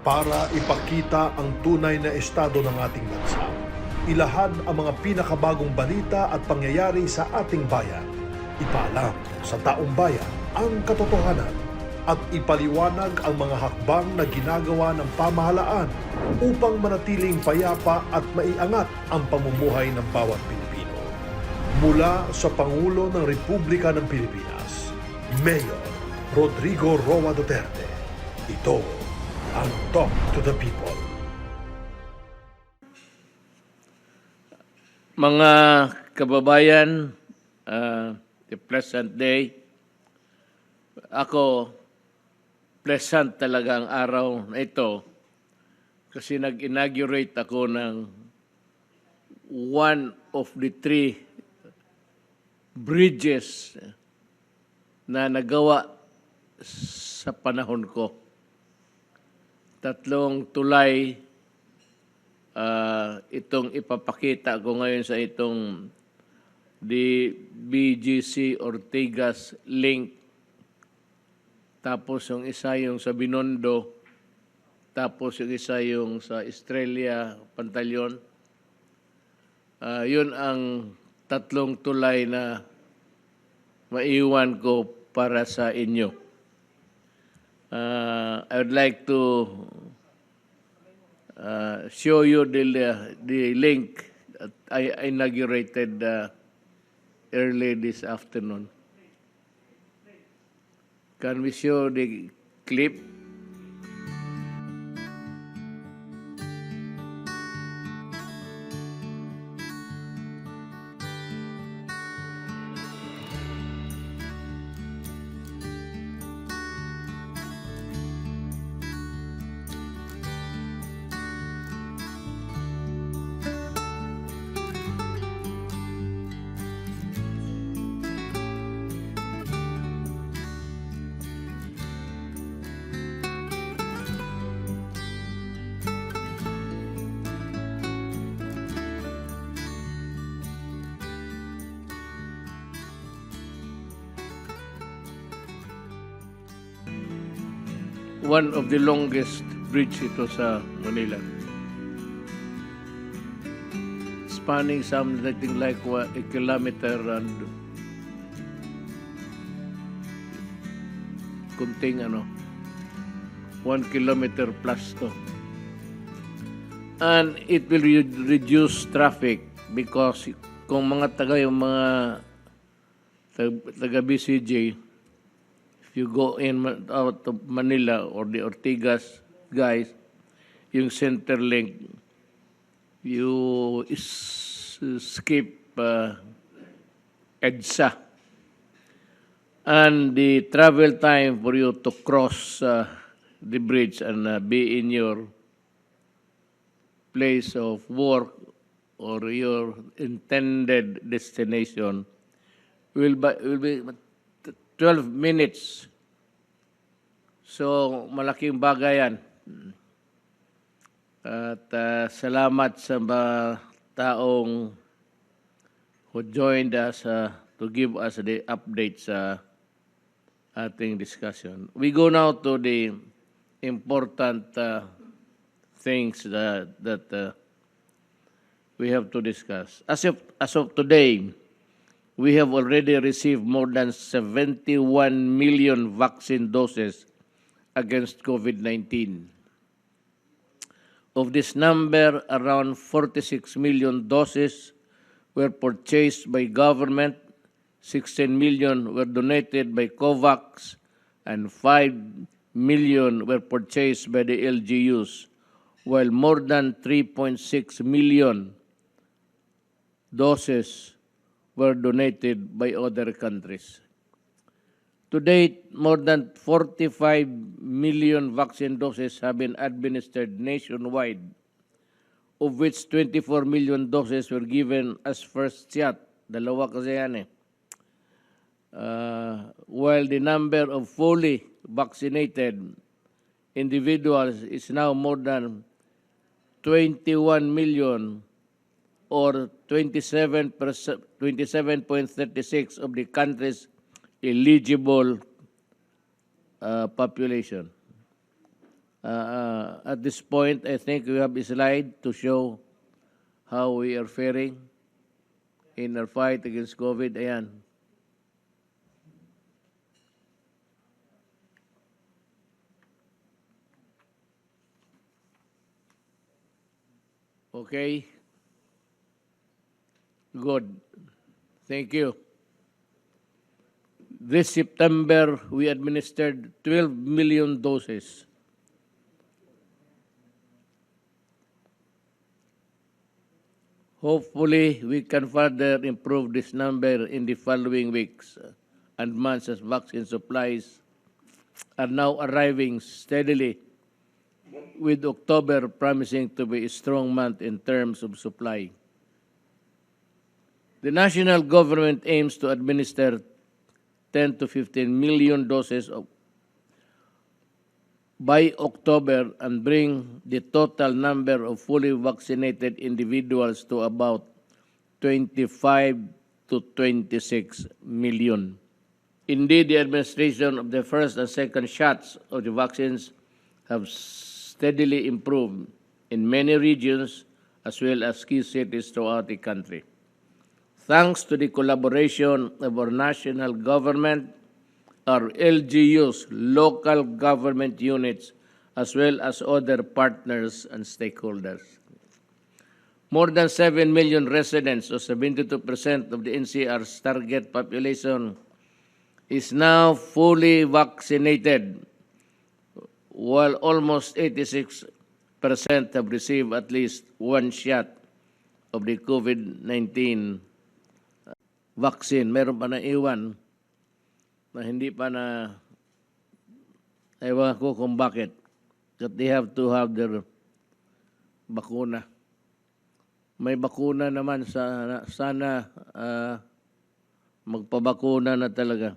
para ipakita ang tunay na estado ng ating bansa. Ilahad ang mga pinakabagong balita at pangyayari sa ating bayan. Ipaalam sa taong bayan ang katotohanan at ipaliwanag ang mga hakbang na ginagawa ng pamahalaan upang manatiling payapa at maiangat ang pamumuhay ng bawat Pilipino. Mula sa Pangulo ng Republika ng Pilipinas, Mayor Rodrigo Roa Duterte, ito ang Talk to the People. Mga kababayan, the pleasant day. Ako, pleasant talaga ang araw na ito kasi nag-inaugurate ako ng one of the 3 bridges na nagawa sa panahon ko. 3 tulay itong ipapakita ko ngayon sa itong the BGC Ortigas link. Tapos yung isa yung sa Binondo. Tapos yung isa yung sa Estrella, Pantaleon. Yun ang 3 tulay na maiwan ko para sa inyo. I would like to show you the link that I inaugurated early this afternoon. Can we show the clip? One of the longest bridge ito sa Manila. Spanning something like 1 kilometer and kunting 1 kilometer plus to. And it will reduce traffic because kung mga taga BCJ, you go in out of Manila or the Ortigas guys, yung center link, you skip EDSA. And the travel time for you to cross the bridge and be in your place of work or your intended destination will be 12 minutes. So, malaking bagay yan. At salamat sa mga taong who joined us to give us the update sa ating discussion. We go now to the important things that we have to discuss. As of today, we have already received more than 71 million vaccine doses against COVID-19. Of this number, around 46 million doses were purchased by government, 16 million were donated by COVAX, and 5 million were purchased by the LGUs, while more than 3.6 million doses were donated by other countries. To date, more than 45 million vaccine doses have been administered nationwide, of which 24 million doses were given as first shot. Dalawa kasi yan eh. While the number of fully vaccinated individuals is now more than 21 million or 27.36% of the country's eligible population. At this point, I think we have a slide to show how we are faring in our fight against COVID. Ayan. Okay. Good. Thank you. This September, we administered 12 million doses. Hopefully, we can further improve this number in the following weeks and months as vaccine supplies are now arriving steadily, with October promising to be a strong month in terms of supply. The national government aims to administer 10 to 15 million doses by October and bring the total number of fully vaccinated individuals to about 25 to 26 million. Indeed, the administration of the first and second shots of the vaccines have steadily improved in many regions as well as key cities throughout the country. Thanks to the collaboration of our national government, our LGUs, local government units, as well as other partners and stakeholders. More than 7 million residents, or 72% of the NCR's target population, is now fully vaccinated, while almost 86% have received at least one shot of the COVID-19 vaccine. Meron pa na iwan na hindi pa na, ewan ko kung bakit, that they have to have their bakuna. May bakuna naman, sana magpabakuna na talaga.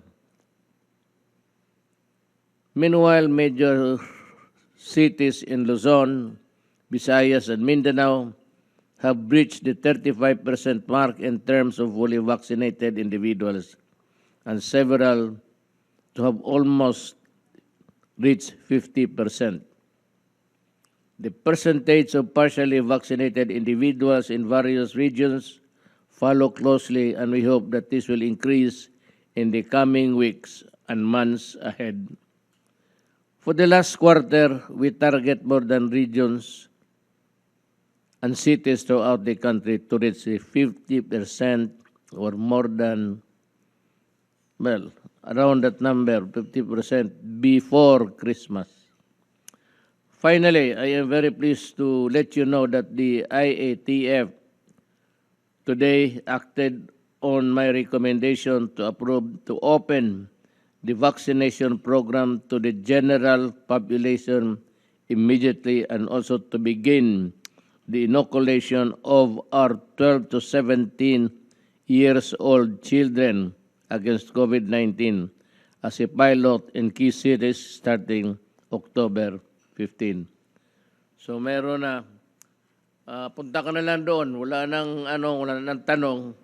Meanwhile, major cities in Luzon, Visayas, and Mindanao have breached the 35% mark in terms of fully vaccinated individuals, and several to have almost reached 50%. The percentage of partially vaccinated individuals in various regions follow closely, and we hope that this will increase in the coming weeks and months ahead. For the last quarter, we target more than regions and cities throughout the country to reach 50% or more than, well, around that number, 50% before Christmas. Finally, I am very pleased to let you know that the IATF today acted on my recommendation to approve to open the vaccination program to the general population immediately, and also to begin the inoculation of our 12 to 17 years old children against COVID-19 as a pilot in key cities starting October 15. So meron na, punta ka na lang doon, wala nang tanong,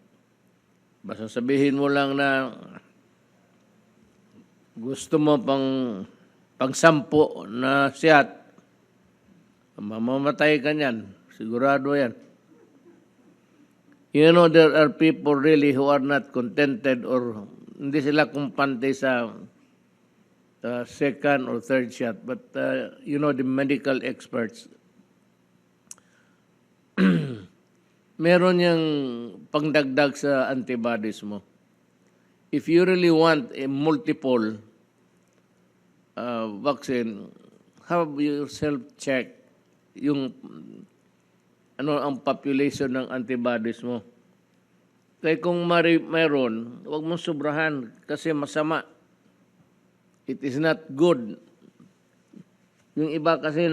basta sabihin mo lang na gusto mo pang 10 na siyat, mamamatay ka niyan. Sigurado yan. You know, there are people really who are not contented or hindi sila kumpante sa second or third shot. But, you know, the medical experts, meron yung pangdagdag sa antibodies mo. If you really want a multiple vaccine, have yourself check yung ang population ng antibodies mo. Kaya kung meron, huwag mong sobrahan kasi masama. It is not good. Yung iba kasi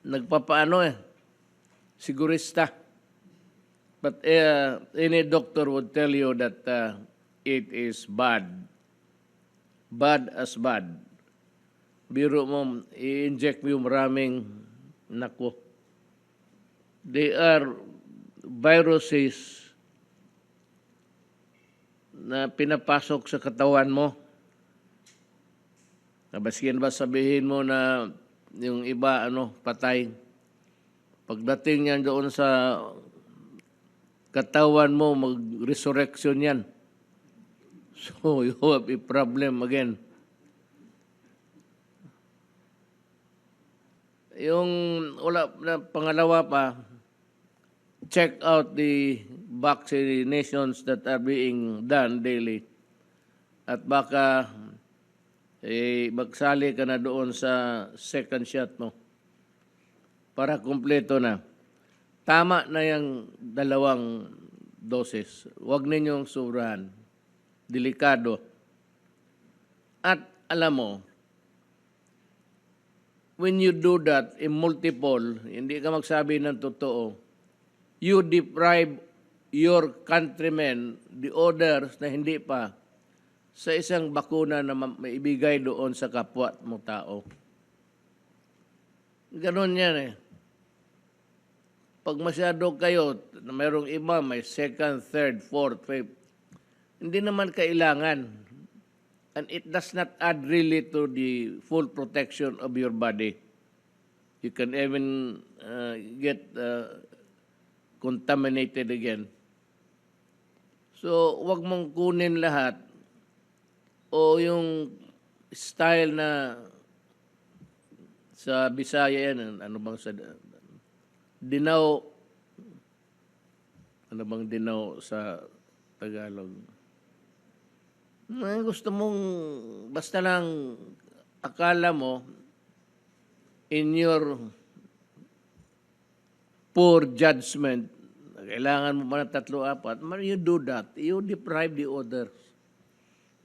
nagpapaano sigurista. But any doctor would tell you that it is bad. Bad as bad. Biro mo, i-inject mo yung maraming nako. They are viruses na pinapasok sa katawan mo. Nabaskin ba sabihin mo na yung iba, patay. Pagdating niyan doon sa katawan mo, mag-resurrection yan. So, you have a problem again. Yung pangalawa pa, check out the vaccinations that are being done daily. At baka magsali ka na doon sa second shot mo para kumpleto na. Tama na yung 2 doses. Huwag ninyong sobrahan. Delikado. At alam mo, when you do that in multiple, hindi ka magsabi ng totoo, you deprive your countrymen, the others na hindi pa, sa isang bakuna na maibigay doon sa kapwa mo tao. Ganon yan eh. Pag masyado kayo, mayroong iba, may second, third, fourth, fifth, hindi naman kailangan. And it does not add really to the full protection of your body. You can even get contaminated again. So, wag mong kunin lahat o yung style na sa Bisaya yan, ano bang sa dinaw, ano bang dinaw sa Tagalog? Gusto mong, basta lang akala mo, in your poor judgment, kailangan mo ba ng 3-4, you do that, you deprive the others.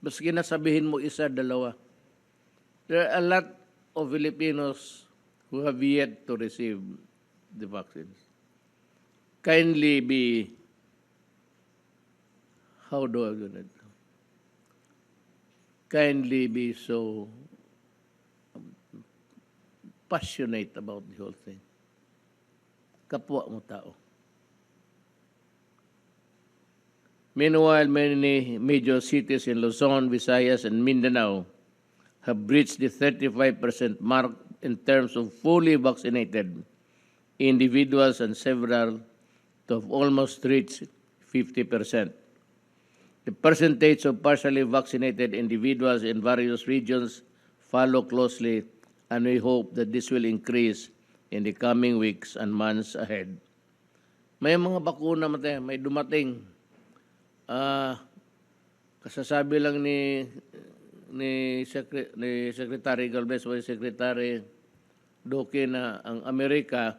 Maski nasabihin mo 1-2. There are a lot of Filipinos who have yet to receive the vaccines. Kindly be, how do I do it? Kindly be so passionate about the whole thing. Kapwa mo tao. Meanwhile, many major cities in Luzon, Visayas, and Mindanao have breached the 35% mark in terms of fully vaccinated individuals, and several to have almost reached 50%. The percentage of partially vaccinated individuals in various regions follow closely, and we hope that this will increase in the coming weeks and months ahead. May mga bakuna may dumating. Kasasabi lang ni Secretary Galvez o Secretary Duque na ang Amerika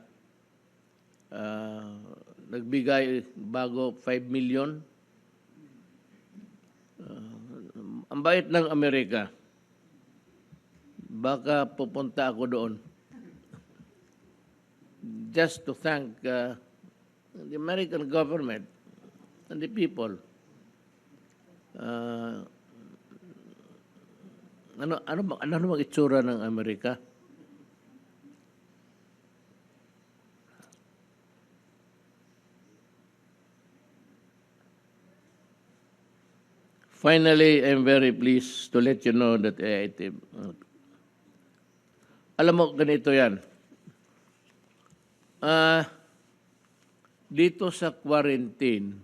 nagbigay bago 5 million. Ang bait ng Amerika. Baka pupunta ako doon. Just to thank the American government and the people. Ano bang itsura ng Amerika? Finally, I'm very pleased to let you know that alam mo, ganito yan. Dito sa quarantine,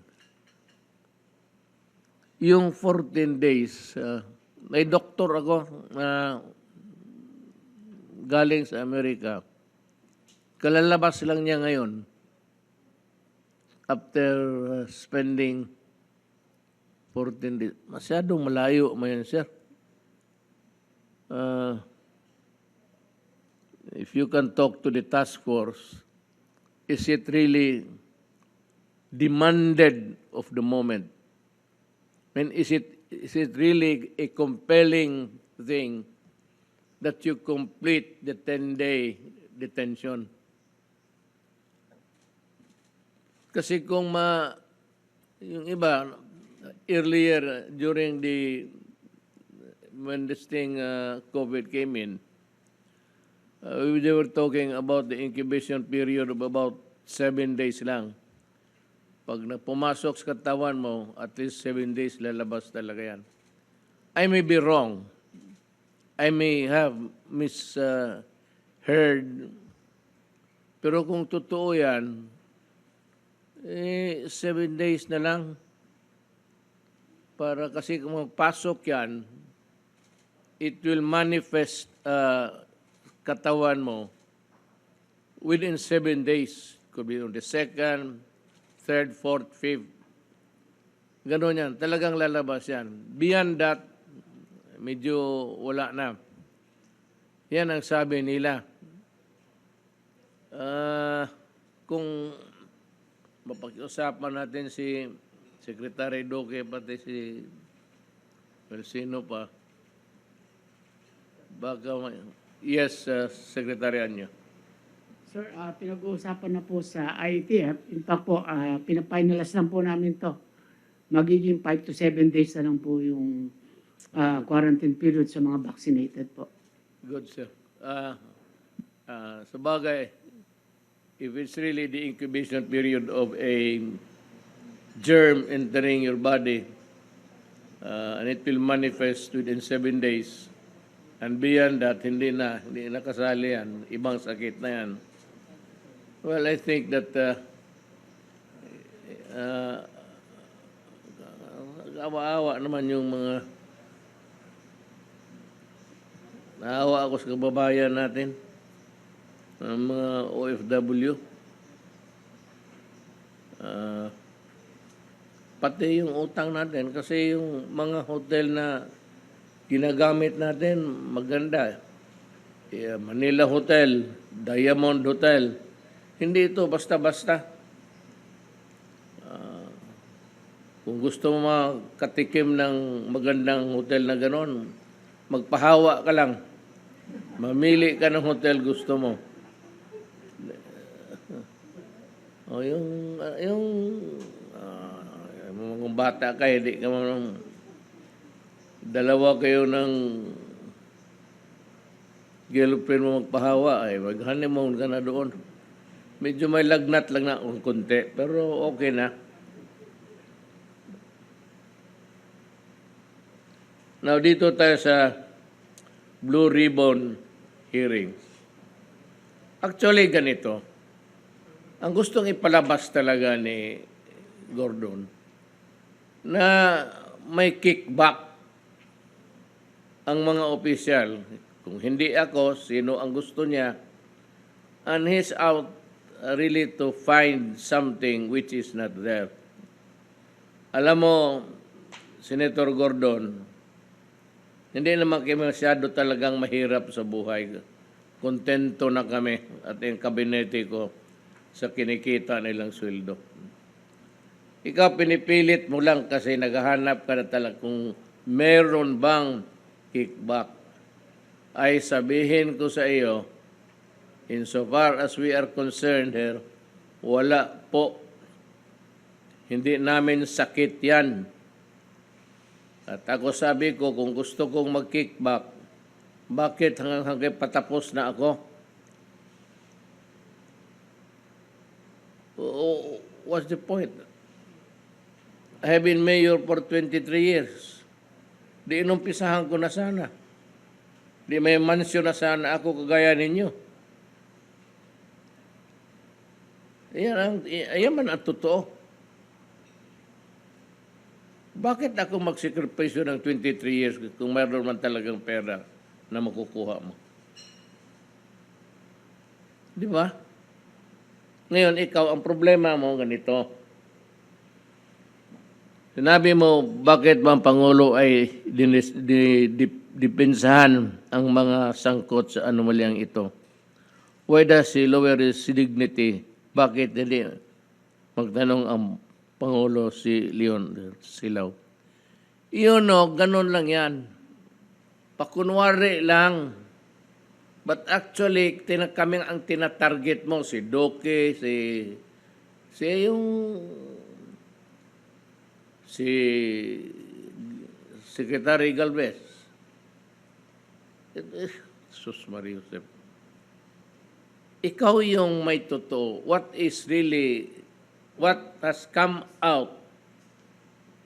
yung 14 days, may doktor ako galing sa Amerika. Kalalabas lang niya ngayon after spending 14 days. Masyadong malayo mo yan, sir. If you can talk to the task force, is it really demanded of the moment? And is it really a compelling thing that you complete the 10-day detention? Kasi kung yung iba, earlier during when this thing COVID came in, they were talking about the incubation period of about 7 days lang. Pag pumasok sa katawan mo, at least 7 days lalabas talaga yan. I may be wrong. I may have misheard herd. Pero kung totoo yan, 7 days na lang. Para kasi kung magpasok yan, it will manifest katawan mo within 7 days. Could be on the 2nd, 3rd, 4th, 5th. Ganon yan. Talagang lalabas yan. Beyond that, medyo wala na. Yan ang sabi nila. Kung mapag-usapan natin si Secretary Duque, pati si Melcino pa, baka, yes, Secretary Anyo. Sir, pinag-uusapan na po sa ITF. In fact po, pinapinalas lang po namin to. Magiging 5 to 7 days na lang po yung quarantine period sa mga vaccinated po. Good, sir. Sa bagay, if it's really the incubation period of a germ entering your body, and it will manifest within 7 days, and beyond that, hindi na kasali yan, ibang sakit na yan. Well, I think that awa-awa naman yung mga naawa ako sa kababayan natin, ang mga OFW. Pati yung utang natin, kasi yung mga hotel na ginagamit natin, maganda. Manila Hotel, Diamond Hotel, hindi ito basta-basta. Kung gusto mo makatikim ng magandang hotel na ganon, magpahawa ka lang. Mamili ka ng hotel gusto mo. O kung bata ka, hindi ka dalawa kayo ng girlfriend mo magpahawa, mag-honeymoon ka na doon. Medyo may lagnat lang na kung konti, pero okay na. Now, dito tayo sa Blue Ribbon hearings. Actually, ganito. Ang gustong ipalabas talaga ni Gordon na may kickback ang mga opisyal. Kung hindi ako, sino ang gusto niya? And he's out really to find something which is not there. Alam mo, Senator Gordon, hindi naman kami masyado talagang mahirap sa buhay. Kontento na kami at yung kabinete ko sa kinikita nilang sweldo. Ikaw pinipilit mo lang kasi naghahanap ka na talaga kung meron bang kickback. Ay sabihin ko sa iyo, insofar as we are concerned here, wala po. Hindi namin sakit yan. At ako sabi ko, kung gusto kong mag-kickback, bakit hanggang patapos na ako? What's the point? I have been mayor for 23 years. Di inumpisahan ko na sana. Di may mansyon na sana ako kagaya ninyo. Ayan man ang totoo. Bakit ako magsikripisyo ng 23 years kung mayroon man talagang pera na makukuha mo? Di ba? Ngayon, ikaw, ang problema mo ganito. Sinabi mo, bakit ba ang Pangulo ay dipensahan ang mga sangkot sa anomalyang ito? Why does he lower his dignity? Bakit hindi magtanong ang Pangulo si Leon Silaw? Yun ganun lang yan. Pakunwari lang. But actually, kami ang tinatarget mo, si Duque, si Secretary Galvez. Sus Maria Josep. Ikaw yung may totoo. What has come out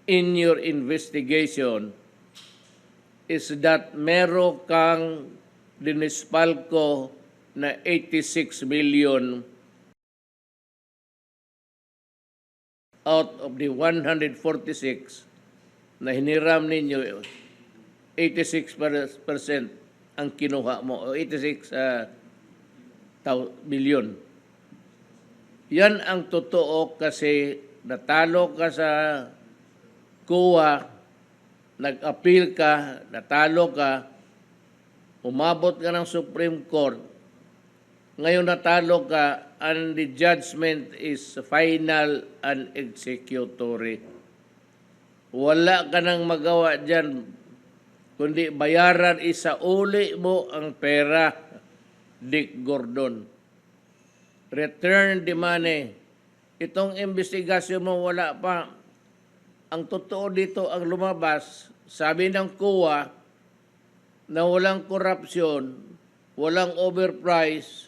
in your investigation is that meron kang dinispalko na 86 million out of the 146 na hiniram ninyo, 86% ang kinuha mo, o 86 billion. Yan ang totoo kasi natalo ka sa COA, nag-appeal ka, natalo ka, umabot ka ng Supreme Court, ngayon natalo ka, and the judgment is final and executory. Wala ka nang magawa dyan, kundi bayaran isauli mo ang pera, Dick Gordon. Return the money. Itong investigasyon mo wala pa. Ang totoo dito ang lumabas, sabi ng COA na walang korupsyon, walang overprice,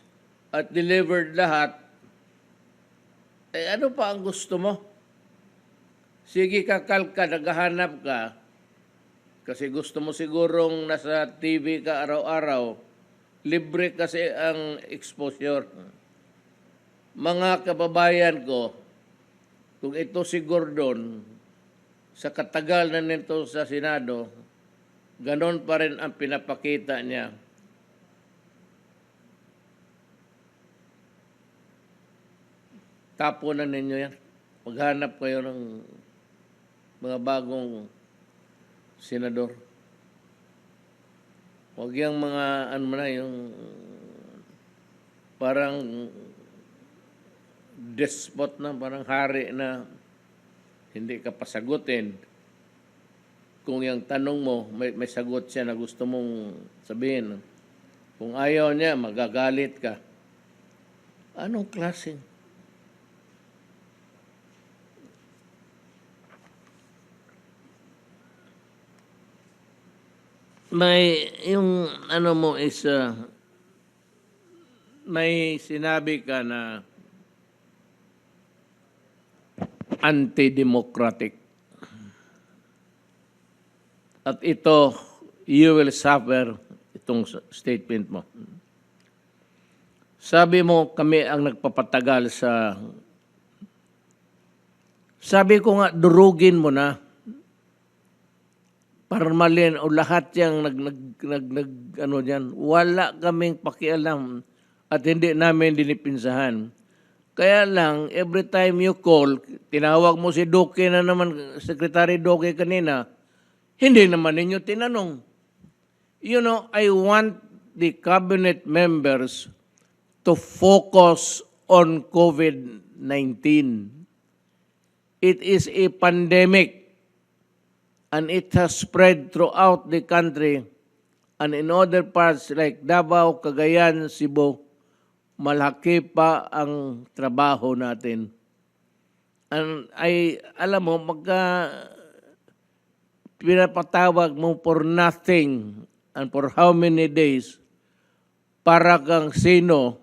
at delivered lahat. Ano pa ang gusto mo? Sige, kakalka, naghahanap ka, kasi gusto mo sigurong nasa TV ka araw-araw, libre kasi ang exposure. Mga kababayan ko, kung ito si Gordon, sa katagal na nito sa Senado, ganon pa rin ang pinapakita niya. Tapunan ninyo yan. Maghanap kayo ng mga bagong senador. Huwag yung mga, ano na, yung parang despot na, parang hari na hindi ka pasagutin. Kung yung tanong mo, may sagot siya na gusto mong sabihin. Kung ayaw niya, magagalit ka. Anong klaseng? May, yung ano mo is, may sinabi ka na anti-democratic. At ito, you will suffer itong statement mo. Sabi mo, kami ang nagpapatagal sa... Sabi ko nga, durugin mo na. Parmalin o lahat yang ano diyan, wala kaming pakialam at hindi namin dinipinsahan. Kaya lang, every time you call, tinawag mo si Duque na naman, Secretary Duque kanina, hindi naman ninyo tinanong. You know, I want the cabinet members to focus on COVID-19. It is a pandemic. And it has spread throughout the country, and in other parts like Davao, Cagayan, Cebu, malaki pa ang trabaho natin. And alam mo, pinapatawag mo for nothing and for how many days, para kang sino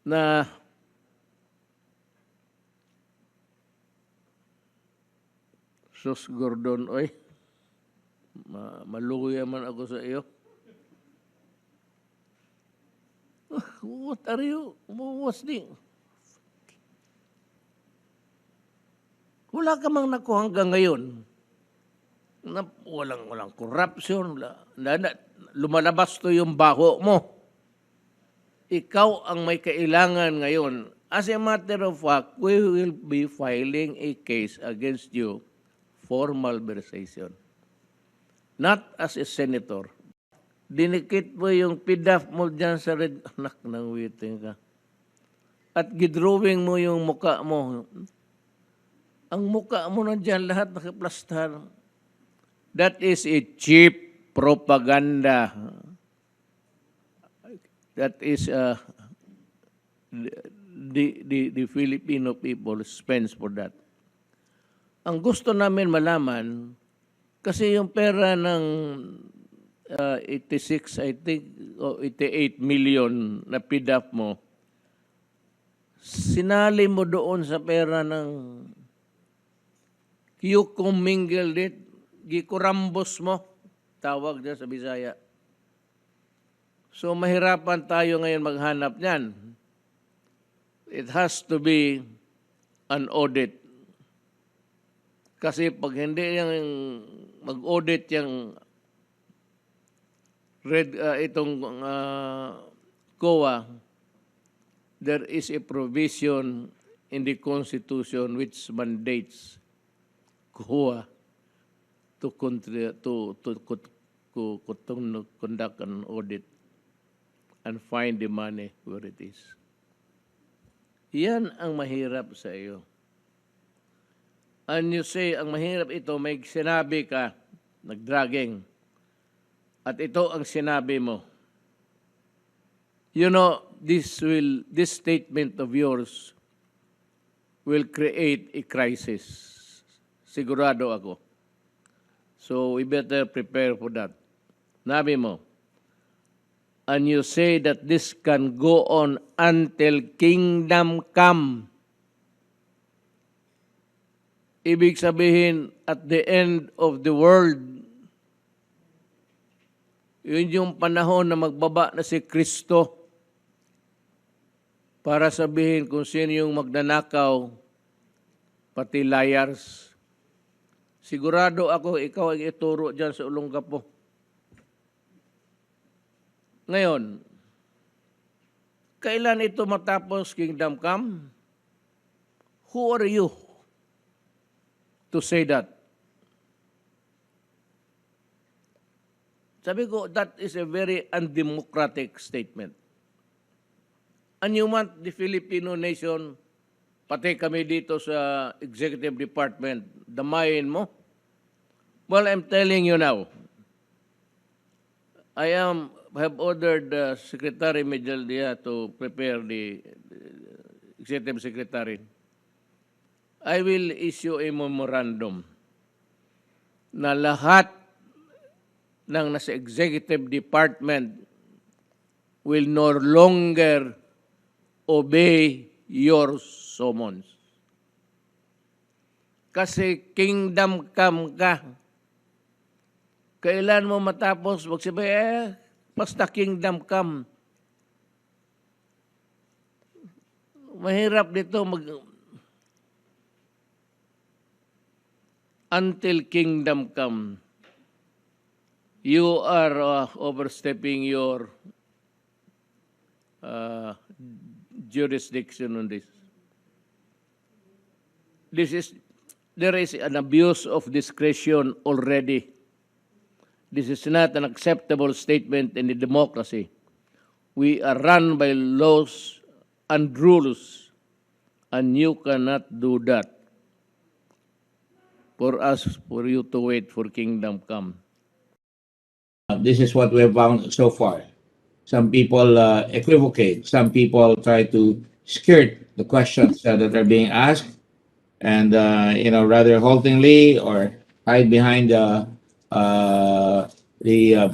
na Sus Gordon, oy. Maluya man ako sa iyo. What are you? What's the... Wala ka mang nakuha hanggang ngayon. Walang corruption. Lumalabas to yung baho mo. Ikaw ang may kailangan ngayon. As a matter of fact, we will be filing a case against you for malversation. Not as a senator. Dinikit mo yung PDAF mo dyan sa red... Anak ng witing ka. At gidrawing mo yung muka mo. Ang muka mo na dyan, lahat nakaplastar. That is a cheap propaganda. That is the Filipino people spends for that. Ang gusto namin malaman, kasi yung pera ng 86, I think, o 88 million na PDAF mo, sinali mo doon sa pera ng you commingled it, gikurambos mo, tawag dyan sa Bisaya. So mahirapan tayo ngayon maghanap niyan. It has to be an audit. Kasi pag hindi yung mag-audit yung itong COA, there is a provision in the Constitution which mandates COA to conduct an audit and find the money where it is. Yan ang mahirap sa iyo. And you say, ang mahirap ito, may sinabi ka, nag-dragging, at ito ang sinabi mo. You know, this statement of yours will create a crisis. Sigurado ako. So we better prepare for that. Nabi mo, and you say that this can go on until kingdom come. Ibig sabihin, at the end of the world, yun yung panahon na magbaba na si Kristo para sabihin kung sino yung magnanakaw, pati liars. Sigurado ako, ikaw ang ituro dyan sa Olongapo. Ngayon, kailan ito matapos kingdom come? Who are you to say that? Sabi ko, that is a very undemocratic statement. And you want the Filipino nation, pati kami dito sa executive department, damayin mo? Well, I'm telling you now, I have ordered Secretary Medjaldia to prepare the executive secretary. I will issue a memorandum na lahat ng nasa executive department will no longer obey your summons. Kasi kingdom come ka. Kailan mo matapos magsabi, basta kingdom come. Mahirap dito until kingdom come. You are overstepping your jurisdiction on this. There is an abuse of discretion already. This is not an acceptable statement in a democracy. We are run by laws and rules, and you cannot do that for you to wait for kingdom come. This is what we have found so far. Some people equivocate. Some people try to skirt the questions that are being asked, and rather haltingly or hide behind the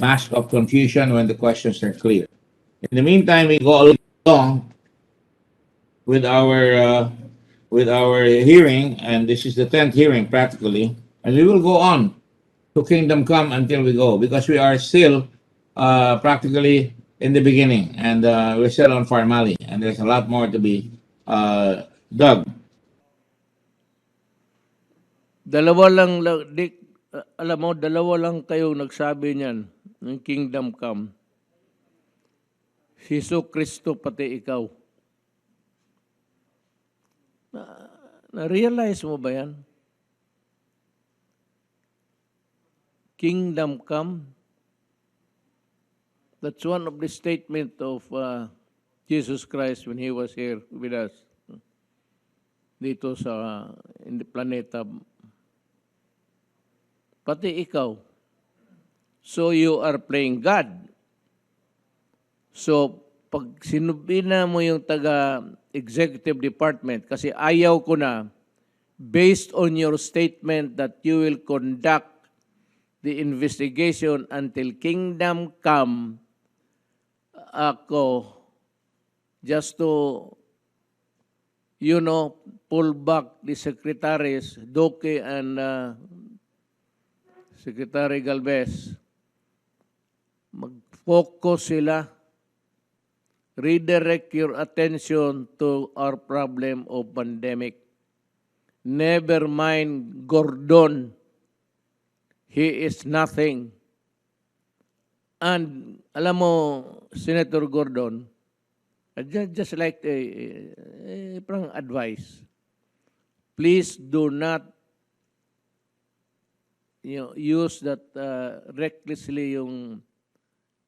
mask of confusion when the questions are clear. In the meantime, we go along with our hearing, and this is the 10th hearing practically, and we will go on to kingdom come until we go, because we are still practically in the beginning, and we're still on formally, and there's a lot more to be dug. Alam mo, dalawa lang kayong nagsabi niyan ng kingdom come. Hesus Kristo pati ikaw. Na-realize mo ba yan? Kingdom come. That's one of the statement of Jesus Christ when He was here with us. Dito in the planeta. Pati ikaw. So you are playing God. So pag sinubina mo yung taga-executive department, kasi ayaw ko na, based on your statement that you will conduct the investigation until kingdom come, ako, just to, pull back the secretaries, Duque and Secretary Galvez, mag-focus sila redirect your attention to our problem of pandemic. Never mind Gordon. He is nothing. And alam mo, Senator Gordon, just like parang advice, please do not use that recklessly yung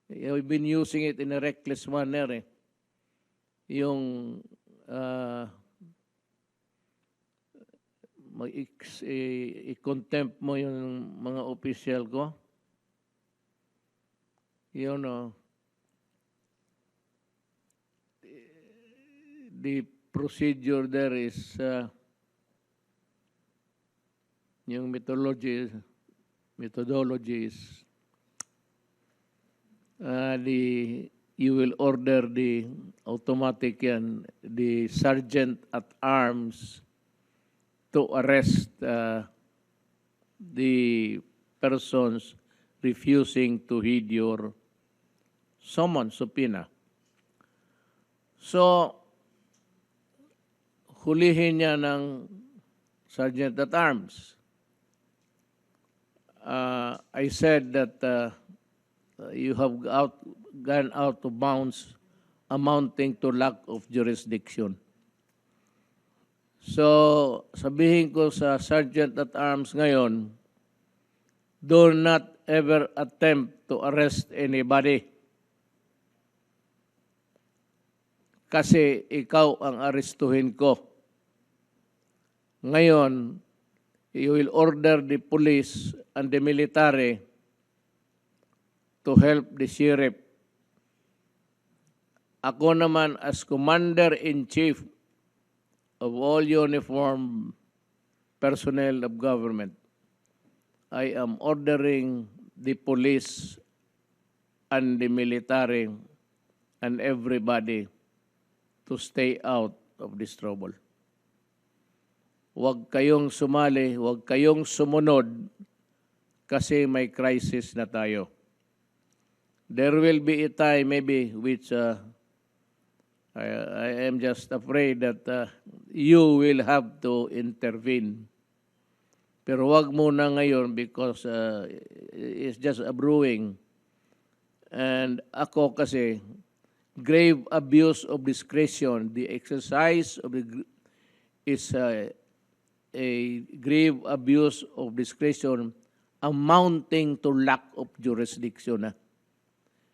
we've been using it in a reckless manner yung i-contempt mo yung mga official ko. You know, the procedure there is yung methodology is you will order the automatic the sergeant at arms to arrest the persons refusing to heed your summons, subpoena. So, hulihin niya ng sergeant at arms. I said that you have gone out of bounds amounting to lack of jurisdiction. So, sabihin ko sa sergeant at arms ngayon, do not ever attempt to arrest anybody. Kasi ikaw ang arestuhin ko. Ngayon, you will order the police and the military to help the sheriff. Ako naman as Commander-in-Chief of all uniformed personnel of government, I am ordering the police and the military and everybody to stay out of this trouble. Huwag kayong sumali, huwag kayong sumunod kasi may crisis na tayo. There will be a time maybe which I am just afraid that you will have to intervene. Pero wag muna ngayon because it's just a brewing. And ako kasi, grave abuse of discretion, the exercise of is a grave abuse of discretion amounting to lack of jurisdiction.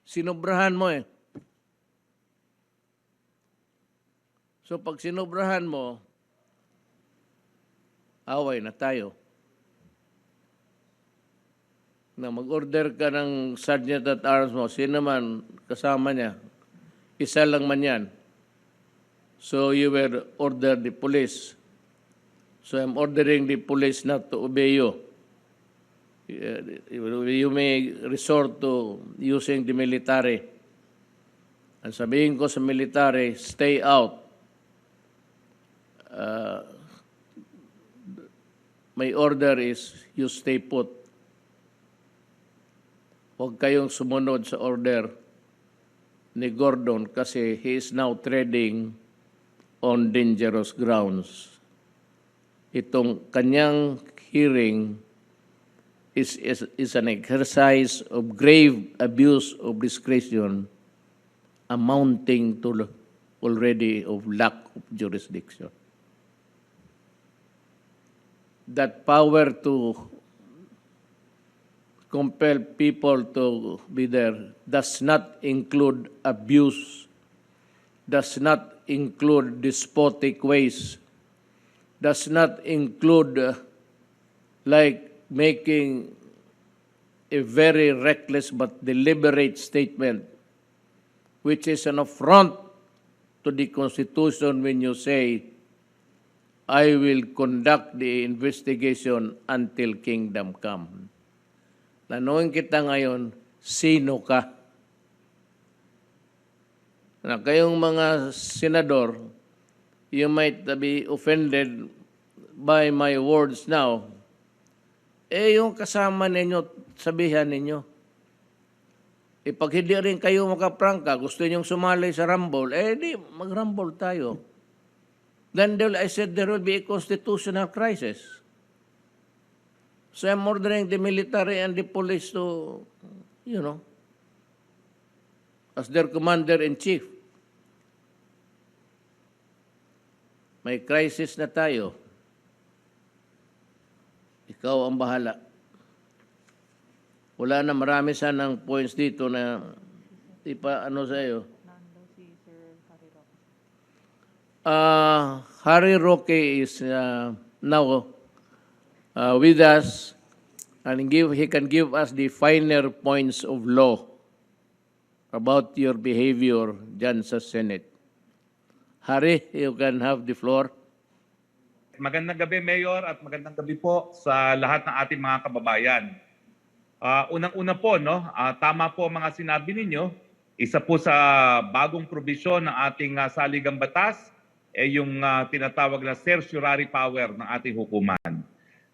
Sinobrahan mo So pag sinobrahan mo, away na tayo. Na mag-order ka ng sergeant at arms mo, sino man kasama niya, isa lang man yan. So you will order the police. So I'm ordering the police not to obey you. You may resort to using the military. Ang sabihin ko sa military, stay out. My order is you stay put. Huwag kayong sumunod sa order ni Gordon kasi he is now treading on dangerous grounds. Itong kanyang hearing is an exercise of grave abuse of discretion amounting to already of lack of jurisdiction. That power to compel people to be there does not include abuse, does not include despotic ways, does not include like making a very reckless but deliberate statement, which is an affront to the Constitution when you say, I will conduct the investigation until kingdom come. Tanungin kita ngayon, sino ka? Na kayong mga senador, you might be offended by my words now. Yung kasama ninyo, sabihan ninyo. Pag hindi rin kayo makaprangka, gusto niyong sumali sa rumble, di mag-rumble tayo. Then I said there will be a constitutional crisis. So I'm ordering the military and the police to, as their commander-in-chief. May crisis na tayo. Ikaw ang bahala. Wala na, marami sanang points dito na di pa sa iyo. Harry Roque is now with us and he can give us the finer points of law about your behavior dyan sa Senate. Harry, you can have the floor. Magandang gabi, Mayor, at magandang gabi po sa lahat ng ating mga kababayan. Unang-una po, tama po mga sinabi ninyo. Isa po sa bagong probisyon ng ating saligang batas yung tinatawag na certiorari power ng ating hukuman.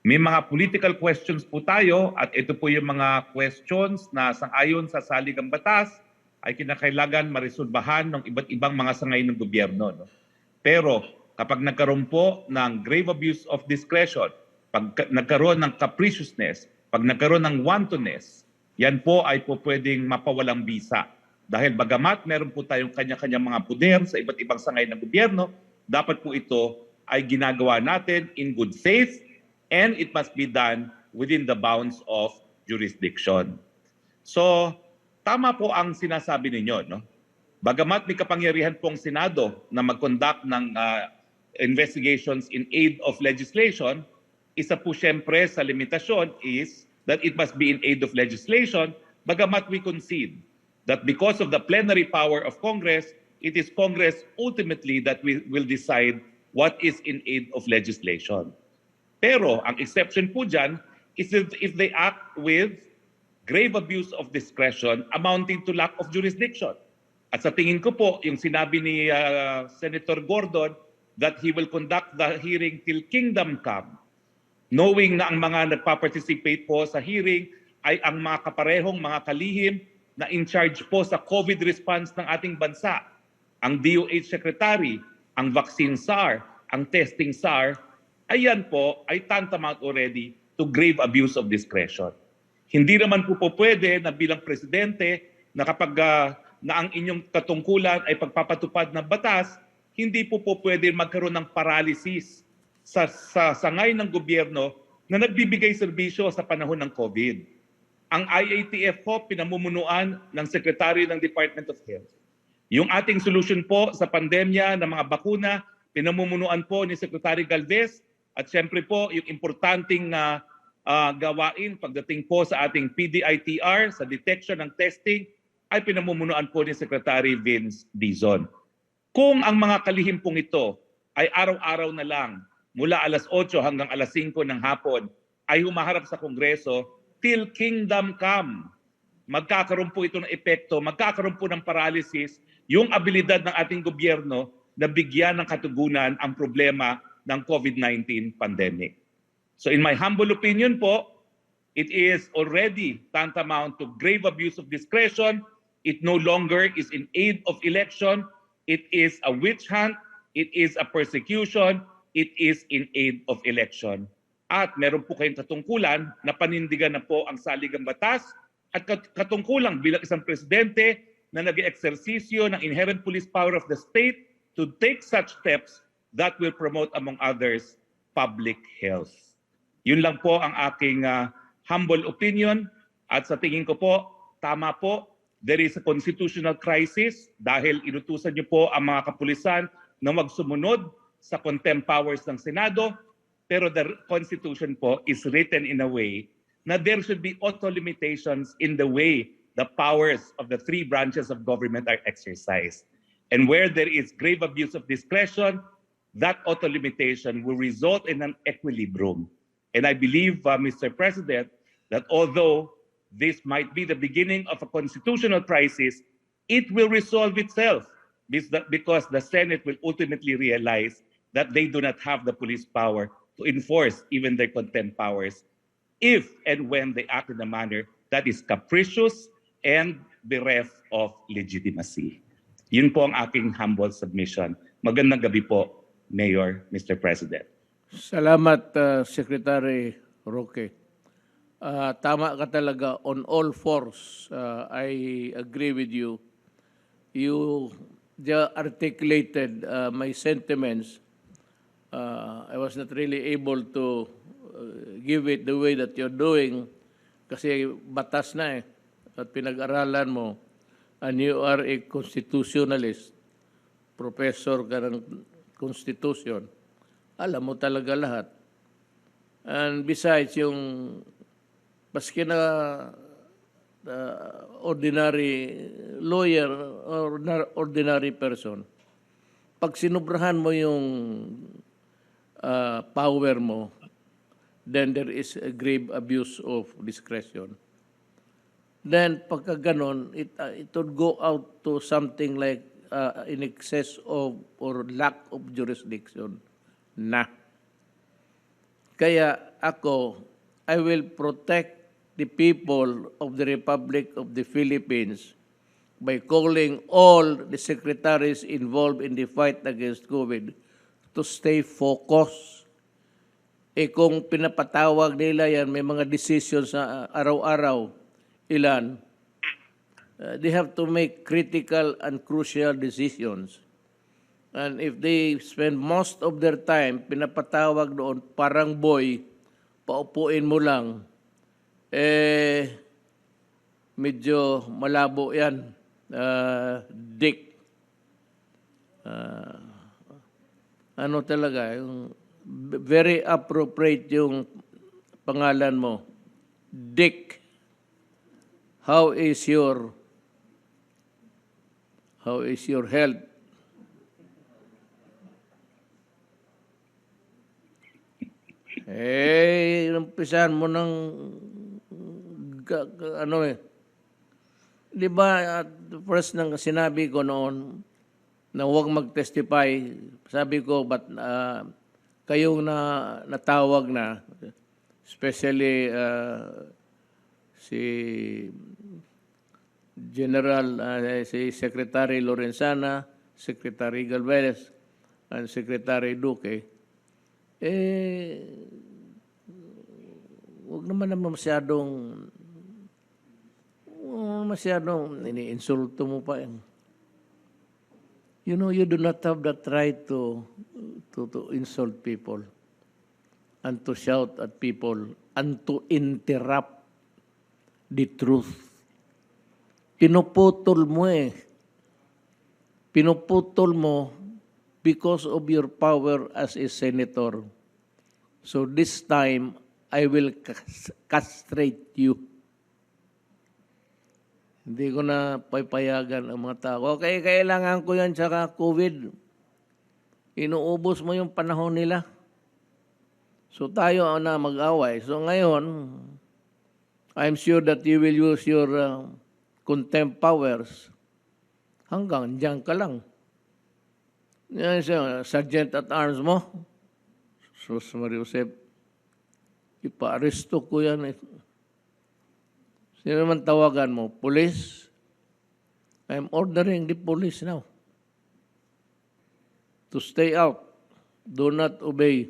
May mga political questions po tayo at ito po yung mga questions na sangayon sa saligang batas ay kinakailangan marisolbahan ng iba't ibang mga sangay ng gobyerno. Pero kapag nagkaroon po ng grave abuse of discretion, pag nagkaroon ng capriciousness, pag nagkaroon ng wantonness, yan po ay po pwedeng mapawalang bisa. Dahil bagamat meron po tayong kanya-kanyang mga puder sa iba't ibang sangay ng gobyerno, dapat po ito ay ginagawa natin in good faith and it must be done within the bounds of jurisdiction. So, tama po ang sinasabi ninyo. Bagamat may kapangyarihan pong Senado na mag-conduct ng investigations in aid of legislation, isa po siyempre sa limitasyon is that it must be in aid of legislation, bagamat we concede that because of the plenary power of Congress, it is Congress ultimately that will decide what is in aid of legislation. Pero ang exception po dyan is if they act with grave abuse of discretion amounting to lack of jurisdiction. At sa tingin ko po, yung sinabi ni Senator Gordon that he will conduct the hearing till kingdom come, knowing na ang mga nagpa-participate po sa hearing ay ang mga kaparehong mga kalihim na in charge po sa COVID response ng ating bansa. Ang DOH Secretary, ang vaccine SAR, ang testing SAR, ayan po ay tantamount already to grave abuse of discretion. Hindi naman po pwede na bilang presidente na kapag na ang inyong katungkulan ay pagpapatupad ng batas, hindi po pwede magkaroon ng paralysis sa sangay ng gobyerno na nagbibigay serbisyo sa panahon ng COVID. Ang IATF po pinamumunuan ng Secretary ng Department of Health. Yung ating solution po sa pandemya ng mga bakuna, pinamumunuan po ni Secretary Galvez at siyempre po yung importanteng gawain pagdating po sa ating PDITR, sa detection ng testing, ay pinamumunuan po ni Secretary Vince Dizon. Kung ang mga kalihim pong ito ay araw-araw na lang mula alas 8 hanggang alas 5 ng hapon ay humaharap sa Kongreso till kingdom come. Magkakaroon po ito ng epekto, magkakaroon po ng paralysis yung abilidad ng ating gobyerno na bigyan ng katugunan ang problema ng COVID-19 pandemic. So in my humble opinion po, it is already tantamount to grave abuse of discretion. It no longer is in aid of election. It is a witch hunt. It is a persecution. It is in aid of election. At meron po kayong katungkulan na panindigan na po ang saligang batas at katungkulang bilang isang presidente na nag-eeksersisyo ng inherent police power of the state to take such steps that will promote, among others, public health. Yun lang po ang aking humble opinion at sa tingin ko po, tama po, there is a constitutional crisis dahil inutusan niyo po ang mga kapulisan na magsumunod sa contempt powers ng Senado, pero the Constitution po is written in a way na there should be auto limitations in the way the powers of the three branches of government are exercised. And where there is grave abuse of discretion, that auto limitation will result in an equilibrium. And I believe, Mr. President, that although this might be the beginning of a constitutional crisis, it will resolve itself because the Senate will ultimately realize that they do not have the police power to enforce even their contempt powers if and when they act in a manner that is capricious and bereft of legitimacy. Yun po ang aking humble submission. Magandang gabi po, Mayor, Mr. President. Salamat, Secretary Roque. Tama ka talaga on all fours. I agree with you. You articulated my sentiments. I was not really able to give it the way that you're doing kasi batas na at pinag-aralan mo and you are a constitutionalist, professor ka ng constitution. Alam mo talaga lahat. And besides, yung paski na ordinary lawyer or ordinary person, pag sinubrahan mo yung power mo, then there is a grave abuse of discretion. Then pagka ganon, it would go out to something like in excess of or lack of jurisdiction na. Kaya ako, I will protect the people of the Republic of the Philippines by calling all the secretaries involved in the fight against COVID to stay focused. Kung pinapatawag nila yan, may mga decisions sa araw-araw, ilan, they have to make critical and crucial decisions. And if they spend most of their time, pinapatawag doon, parang boy, paupuin mo lang, medyo malabo yan, Dick. Ano talaga, yung very appropriate yung pangalan mo. Dick, how is your health? Umpisahan mo ng di ba, first nang sinabi ko noon na huwag mag-testify, sabi ko, but kayong natawag na, especially si General, si Secretary Lorenzana, Secretary Galvez, and Secretary Duque, huwag naman masyadong ini-insulto mo pa yan. You know, you do not have that right to insult people and to shout at people and to interrupt the truth. Pinuputol mo Pinuputol mo because of your power as a senator. So this time, I will castrate you. Hindi ko na papayagan ang mga tao. Okay, kailangan ko yan sa COVID. Inuubos mo yung panahon nila. So tayo na mag-away. So ngayon, I'm sure that you will use your contempt powers. Hanggang diyan ka lang. Yan siya, Sergeant at Arms mo. Sus Mariusep, ipa-aresto ko yan. Sino naman tawagan mo? Police? I'm ordering the police now to stay out. Do not obey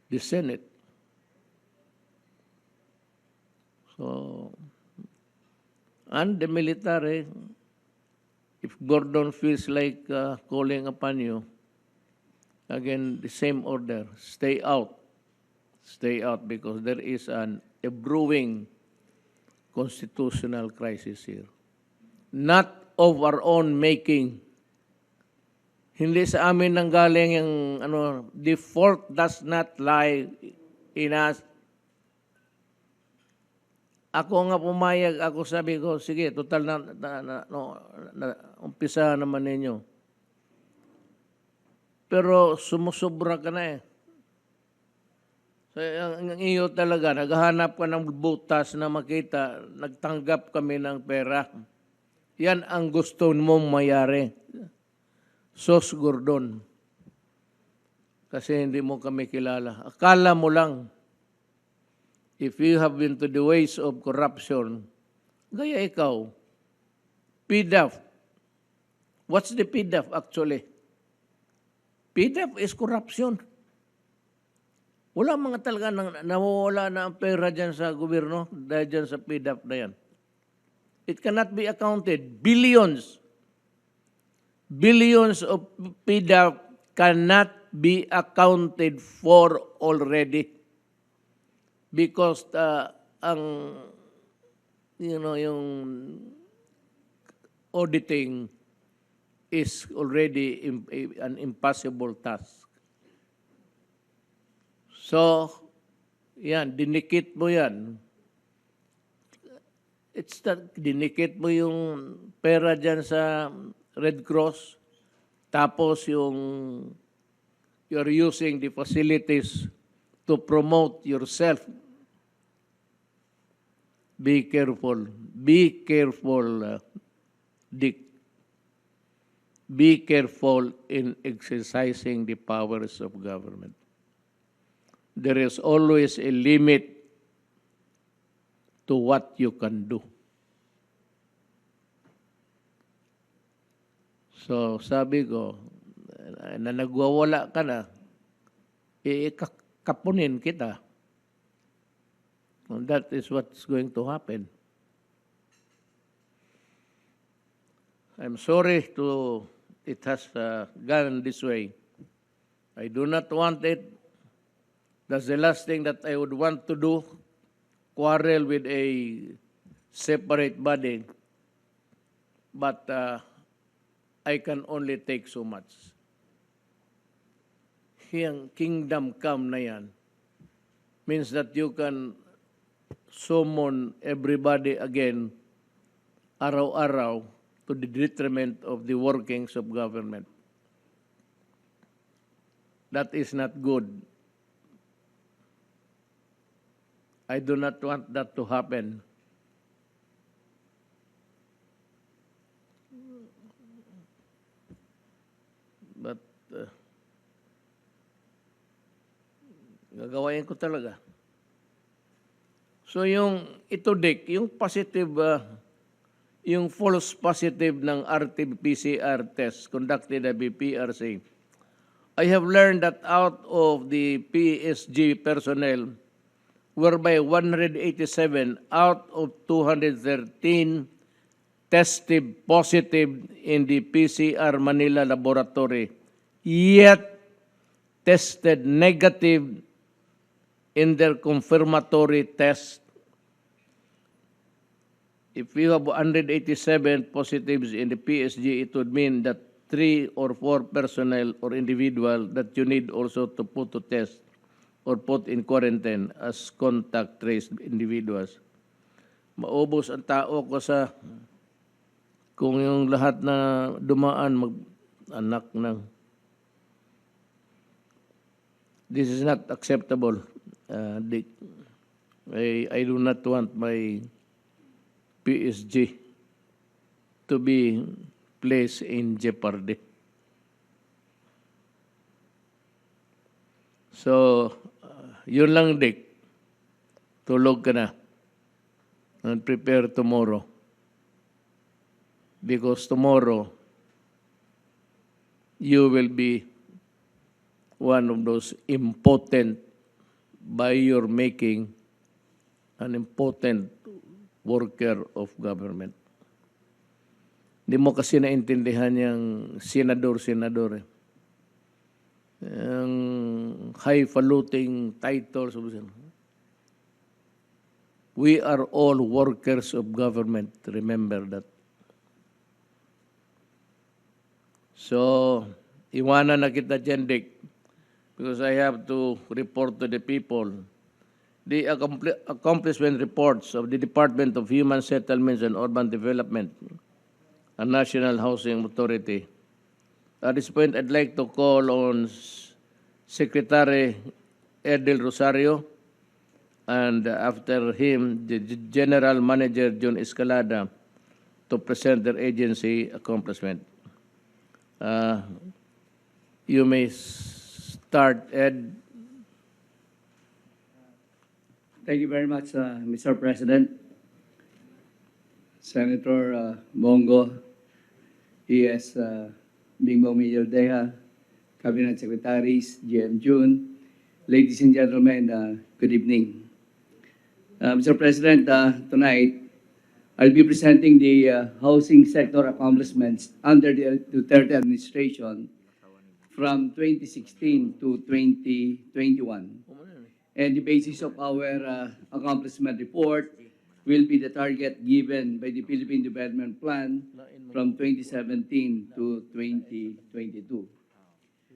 the Senate. So, and the military, if Gordon feels like calling upon you, again, the same order, stay out. Stay out because there is a brewing constitutional crisis here. Not of our own making. Hindi sa amin nanggaling yung the fault does not lie in us. Ako nga pumayag, ako sabi ko, sige, total umpisa naman ninyo. Pero sumusobra ka na So, ang iyo talaga, naghahanap ka ng butas na makita, nagtanggap kami ng pera. Yan ang gusto mong mayari. Sos Gordon. Kasi hindi mo kami kilala. Akala mo lang, if you have been to the ways of corruption, Gaya ikaw, PDAF. What's the PDAF actually? PDAF is corruption. Wala mga talaga nawawala na ang pera dyan sa gobyerno dahil dyan sa PDAF na yan. It cannot be accounted. Billions. Billions of PDAF cannot be accounted for already. Because yung auditing is already an impossible task. So, yan, dinikit mo yan. Dinikit mo yung pera dyan sa Red Cross, tapos you're using the facilities to promote yourself. Be careful. Be careful, Dick. Be careful in exercising the powers of government. There is always a limit to what you can do. So, sabi ko, na nagwawala ka na, kapunin kita. And that is what's going to happen. I'm sorry it has gone this way. I do not want it. That's the last thing that I would want to do, quarrel with a separate body. But I can only take so much. Yung kingdom come na yan means that you can summon everybody again araw-araw to the detriment of the workings of government. That is not good. I do not want that to happen. But gagawain ko talaga. So yung ito, Dick, yung positive, yung false positive ng RT-PCR test conducted by PRC, I have learned that out of the PSG personnel, whereby 187 out of 213 tested positive in the PCR Manila laboratory, yet tested negative in their confirmatory test. If you have 187 positives in the PSG, it would mean that 3 or 4 personnel or individual that you need also to put to test or put in quarantine as contact traced individuals. Maubos ang tao ko sa kung yung lahat na dumaan mag-anak ng. This is not acceptable, Dick. I do not want my PSG to be placed in jeopardy. So, yun lang, Dick. Tulog ka na. And prepare tomorrow. Because tomorrow, you will be one of those impotent by your making an impotent worker of government. Hindi mo kasi naintindihan yung senador-senador. Yung highfalutin titles. We are all workers of government. Remember that. So, iwanan na kita dyan, Dick, because I have to report to the people. The accomplishment reports of the Department of Human Settlements and Urban Development and National Housing Authority. At this point, I'd like to call on Secretary Edel Rosario, and after him, the General Manager John Escalada, to present their agency accomplishment. You may start, Ed. Thank you very much, Mr. President. Senator Bongo, ES Bingbong Mayor Deha, Cabinet Secretaries, GM June, ladies and gentlemen, good evening. Mr. President, tonight I'll be presenting the housing sector accomplishments under the Duterte administration from 2016 to 2021. And the basis of our accomplishment report will be the target given by the Philippine Development Plan from 2017 to 2022.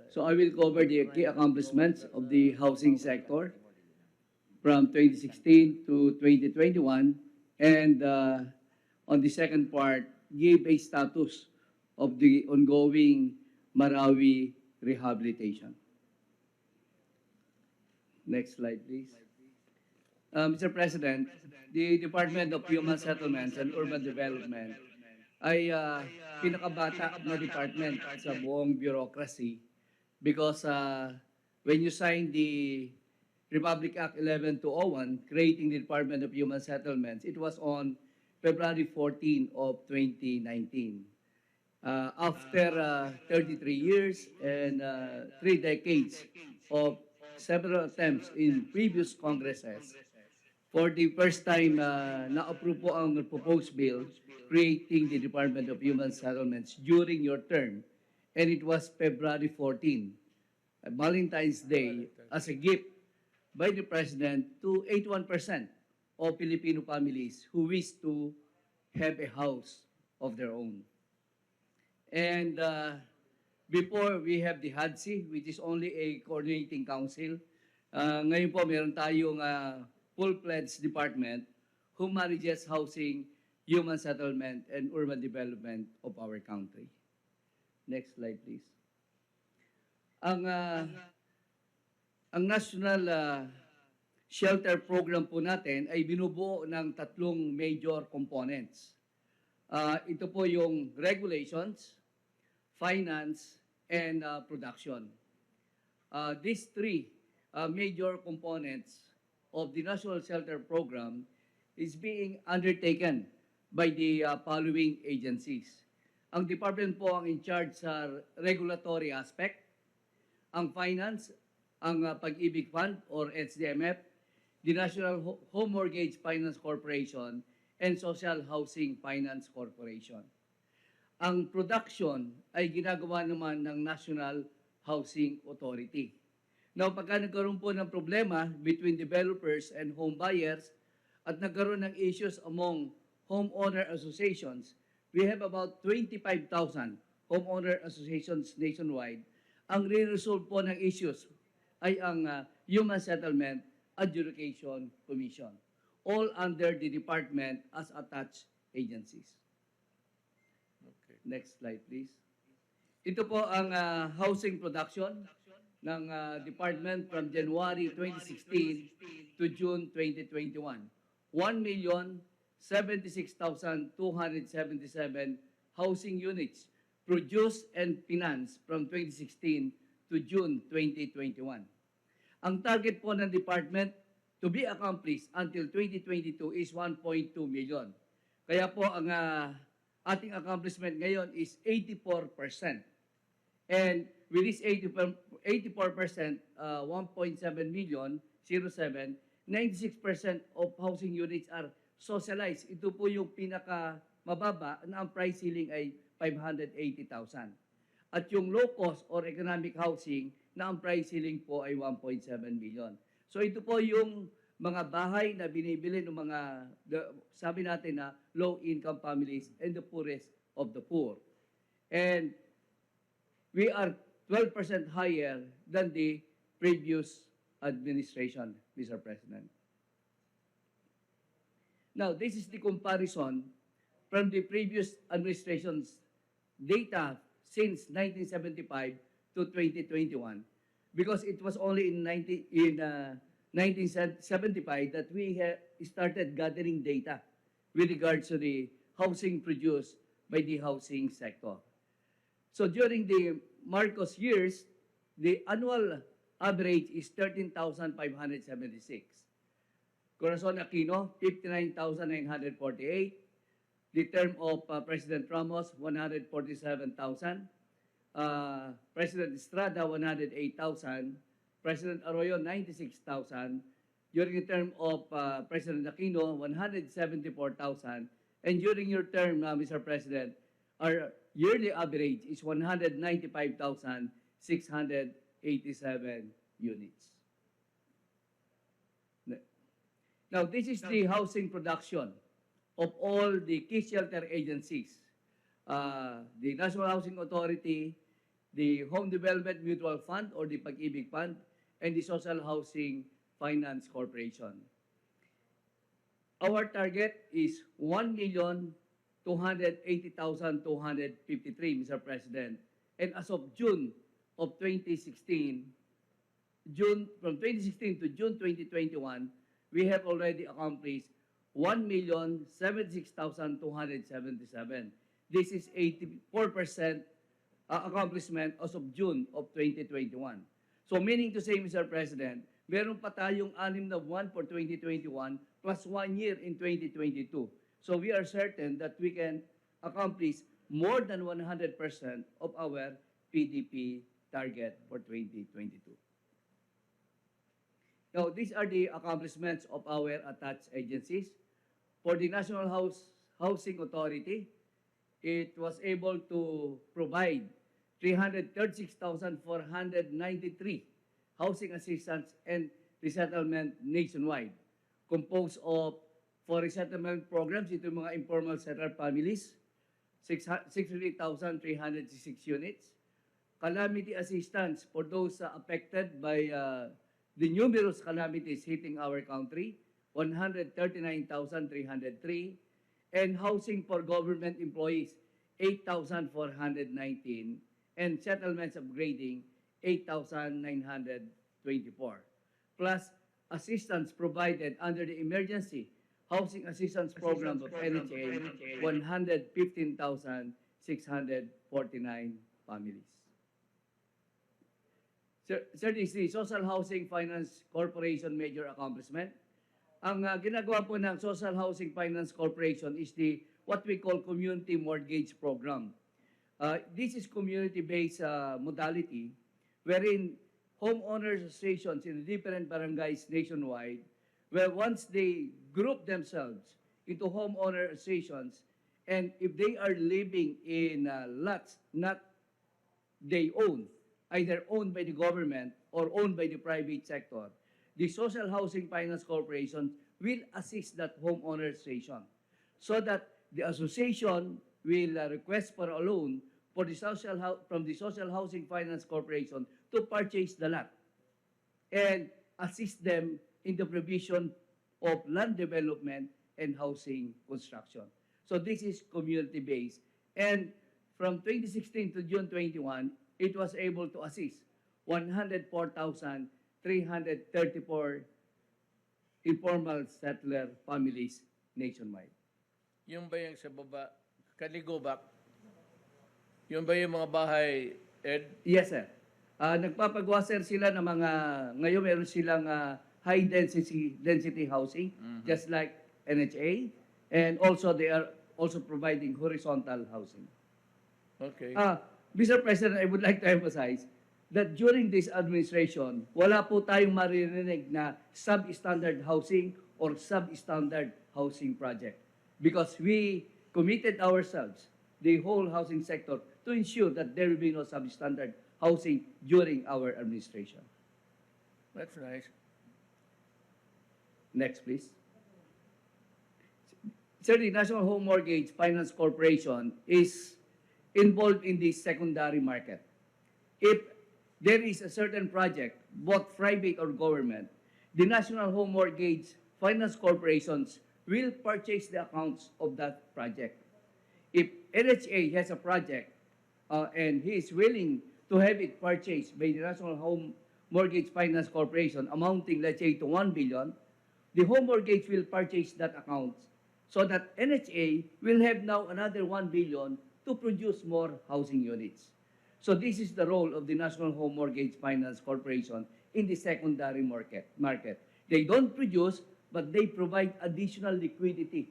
So I will cover the key accomplishments of the housing sector from 2016 to 2021, and on the second part, give a status of the ongoing Marawi rehabilitation. Next slide, please. Mr. President, the Department of Human Settlements and Urban Development ay pinakabata na department sa buong bureaucracy because when you signed the Republic Act 11201 creating the Department of Human Settlements, it was on February 14 of 2019. After 33 years and 3 decades of several attempts in previous Congresses, for the first time, na-approve po ang proposed bill creating the Department of Human Settlements during your term, and it was February 14, Valentine's Day, as a gift by the President to 81% of Filipino families who wish to have a house of their own. And before we have the HADSI, which is only a coordinating council, ngayon po meron tayong full-fledged department who manages housing, human settlement, and urban development of our country. Next slide, please. Ang National Shelter Program po natin ay binubuo ng tatlong major components. Ito po yung regulations, finance, and production. These three major components of the National Shelter Program is being undertaken by the following agencies. Ang department po ang in charge sa regulatory aspect, ang finance, ang Pag-ibig Fund or HDMF, the National Home Mortgage Finance Corporation, and Social Housing Finance Corporation. Ang production ay ginagawa naman ng National Housing Authority. Now, pagka nagkaroon po ng problema between developers and home buyers at nagkaroon ng issues among homeowner associations, we have about 25,000 homeowner associations nationwide. Ang re-resolve po ng issues ay ang Human Settlement Adjudication Commission, all under the department as attached agencies. Okay. Next slide, please. Ito po ang housing production ng department from January 2016 to June 2021. 1,076,277 housing units produced and financed from 2016 to June 2021. Ang target po ng department to be accomplished until 2022 is 1.2 million. Kaya po ang ating accomplishment ngayon is 84%. And with this 84%, 1.7 million, 07, 96% of housing units are socialized. Ito po yung pinaka-mababa na ang price ceiling ay 580,000. At yung low cost or economic housing na ang price ceiling po ay 1.7 million. So ito po yung mga bahay na binibili ng mga, sabi natin na low-income families and the poorest of the poor. And we are 12% higher than the previous administration, Mr. President. Now, this is the comparison from the previous administration's data since 1975 to 2021, because it was only in 1975 that we started gathering data with regards to the housing produced by the housing sector. So during the Marcos years, the annual average is 13,576. Corazon Aquino, 59,948. The term of President Ramos, 147,000. President Estrada, 108,000. President Arroyo, 96,000. During the term of President Aquino, 174,000. And during your term, Mr. President, our yearly average is 195,687 units. Now, this is the housing production of all the key shelter agencies. The National Housing Authority, the Home Development Mutual Fund or the Pag-ibig Fund, and the Social Housing Finance Corporation. Our target is 1,280,253, Mr. President. And as of June of 2016, from 2016 to June 2021, we have already accomplished 1,076,277. This is 84% accomplishment as of June of 2021. So meaning to say, Mr. President, meron pa tayong 6 na buwan for 2021 plus 1 year in 2022. So we are certain that we can accomplish more than 100% of our PDP target for 2022. Now, these are the accomplishments of our attached agencies. For the National Housing Authority, it was able to provide 336,493 housing assistance and resettlement nationwide, composed of for resettlement programs, ito yung mga informal settler families, 68,306 units. Calamity assistance for those affected by the numerous calamities hitting our country, 139,303. And housing for government employees, 8,419. And settlements upgrading, 8,924. Plus assistance provided under the Emergency Housing Assistance Program of NHA, 115,649 families. Sir, this is the Social Housing Finance Corporation major accomplishment. Ang ginagawa po ng Social Housing Finance Corporation is what we call Community Mortgage Program. This is community-based modality wherein homeowners associations in different barangays nationwide, where once they group themselves into homeowner associations, and if they are living in lots not they own, either owned by the government or owned by the private sector, the Social Housing Finance Corporation will assist that homeowner association so that the association will request for a loan for the from the Social Housing Finance Corporation to purchase the lot and assist them in the provision of land development and housing construction. So this is community-based. And from 2016 to June 21, it was able to assist 104,334 informal settler families nationwide. Yung ba yung sa baba, Kaligobak? Yung ba yung mga bahay, Ed? Yes, sir. Nagpapagawa, sir, sila ng mga, ngayon meron silang high density housing, just like NHA, and also they are also providing horizontal housing. Okay. Mr. President, I would like to emphasize that during this administration, wala po tayong maririnig na substandard housing or substandard housing project because we committed ourselves, the whole housing sector, to ensure that there will be no substandard housing during our administration. That's nice. Next, please. Sir, the National Home Mortgage Finance Corporation is involved in the secondary market. If there is a certain project, both private or government, the National Home Mortgage Finance Corporations will purchase the accounts of that project. If NHA has a project and he is willing to have it purchased by the National Home Mortgage Finance Corporation amounting, let's say, to 1 billion, the home mortgage will purchase that account so that NHA will have now another 1 billion to produce more housing units. So this is the role of the National Home Mortgage Finance Corporation in the secondary market. They don't produce, but they provide additional liquidity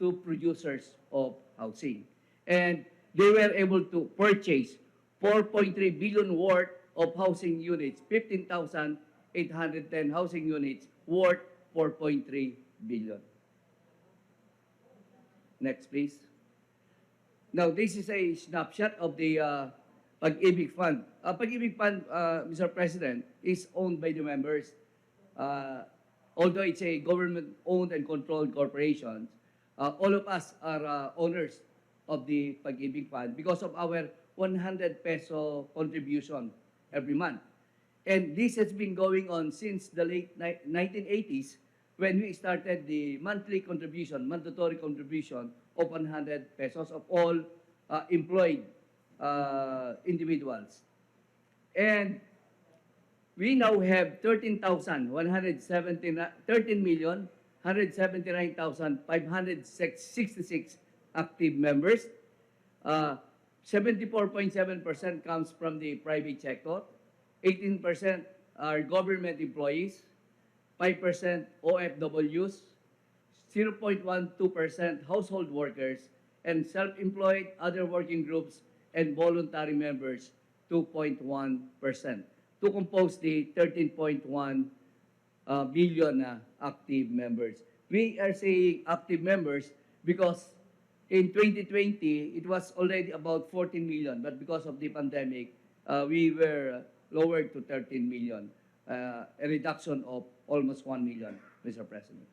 to producers of housing. And they were able to purchase 4.3 billion worth of housing units, 15,810 housing units worth 4.3 billion. Next, please. Now, this is a snapshot of the Pag-ibig Fund. Pag-ibig Fund, Mr. President, is owned by the members. Although it's a government-owned and controlled corporation, all of us are owners of the Pag-ibig Fund because of our 100 peso contribution every month. And this has been going on since the late 1980s when we started the monthly contribution, mandatory contribution of 100 pesos of all employed individuals. And we now have 13,179,566 active members. 74.7% comes from the private sector, 18% are government employees, 5% OFWs, 0.12% household workers, and self-employed, other working groups, and voluntary members, 2.1%, to compose the 13.1 billion active members. We are saying active members because in 2020, it was already about 14 million, but because of the pandemic, we were lowered to 13 million, a reduction of almost 1 million, Mr. President.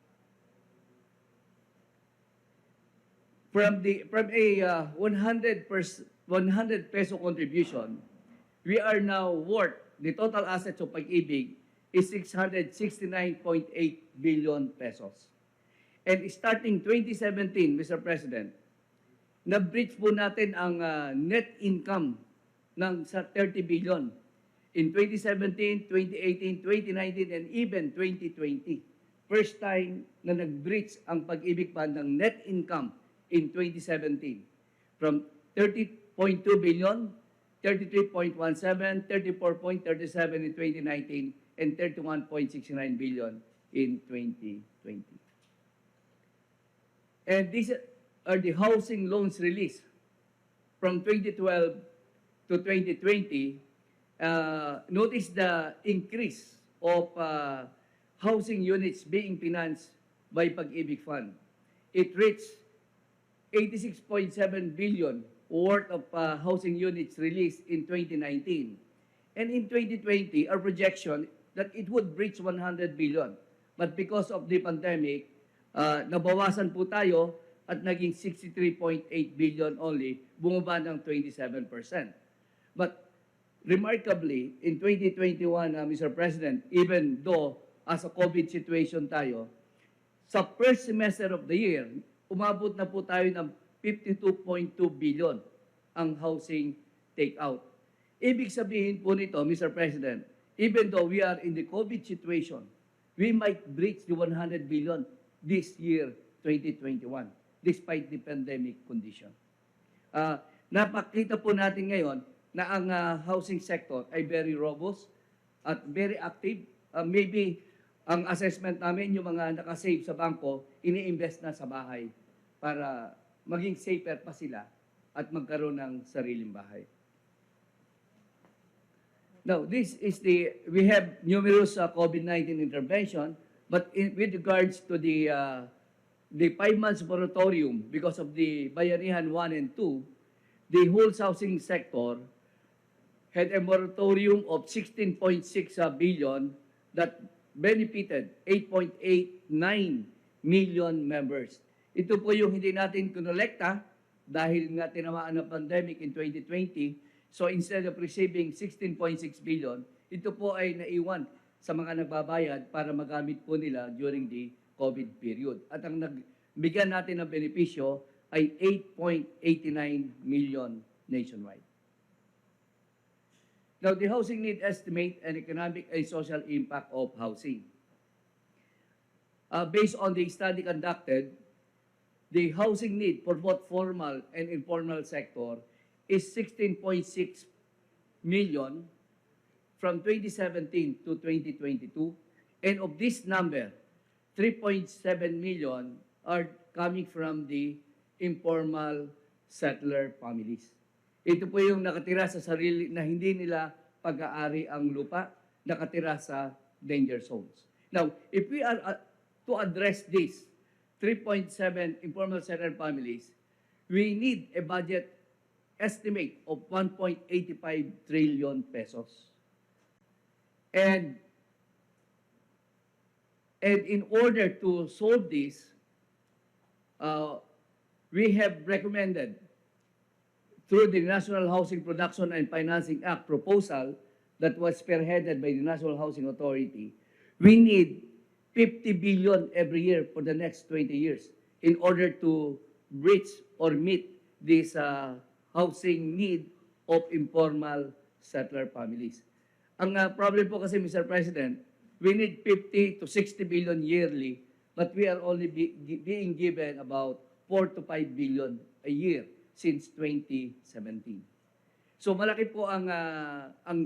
From a 100 peso contribution, we are now worth, the total assets of Pag-ibig is 669.8 billion pesos. And starting 2017, Mr. President, na-breach po natin ang net income ng sa 30 billion in 2017, 2018, 2019, and even 2020. First time na nag-breach ang Pag-ibig Fund ng net income in 2017. From 30.2 billion, 33.17, 34.37 in 2019, and 31.69 billion in 2020. And these are the housing loans released from 2012 to 2020. Notice the increase of housing units being financed by Pag-ibig Fund. It reached 86.7 billion worth of housing units released in 2019. And in 2020, our projection that it would breach 100 billion. But because of the pandemic, nabawasan po tayo at naging 63.8 billion only, bumaba ng 27%. But remarkably, in 2021, Mr. President, even though as a COVID situation tayo, sa first semester of the year, umabot na po tayo ng 52.2 billion ang housing takeout. Ibig sabihin po nito, Mr. President, even though we are in the COVID situation, we might breach the 100 billion this year, 2021, despite the pandemic condition. Napakita po natin ngayon na ang housing sector ay very robust at very active. Maybe ang assessment namin, yung mga nakasave sa bangko, ini-invest na sa bahay para maging safer pa sila at magkaroon ng sariling bahay. Now, we have numerous COVID-19 intervention, but with regards to the 5 months moratorium, because of the Bayanihan 1 and 2, the whole housing sector had a moratorium of 16.6 billion that benefited 8.89 million members. Ito po yung hindi natin kinolekta dahil nga tinamaan ng pandemic in 2020. So instead of receiving 16.6 billion, ito po ay naiwan sa mga nagbabayad para magamit po nila during the COVID period. At ang nagbigyan natin ng benepisyo ay 8.89 million nationwide. Now, the housing need estimate and economic and social impact of housing. Based on the study conducted, the housing need for both formal and informal sector is 16.6 million from 2017 to 2022. And of this number, 3.7 million are coming from the informal settler families. Ito po yung nakatira sa sarili na hindi nila pag-aari ang lupa, nakatira sa danger zones. Now, if we are to address this 3.7 informal settler families, we need a budget estimate of 1.85 trillion pesos. And in order to solve this, we have recommended through the National Housing Production and Financing Act proposal that was spearheaded by the National Housing Authority, we need 50 billion every year for the next 20 years in order to reach or meet this housing need of informal settler families. Ang problem po kasi, Mr. President, we need 50 to 60 billion yearly, but we are only being given about 4 to 5 billion a year since 2017. So malaki po ang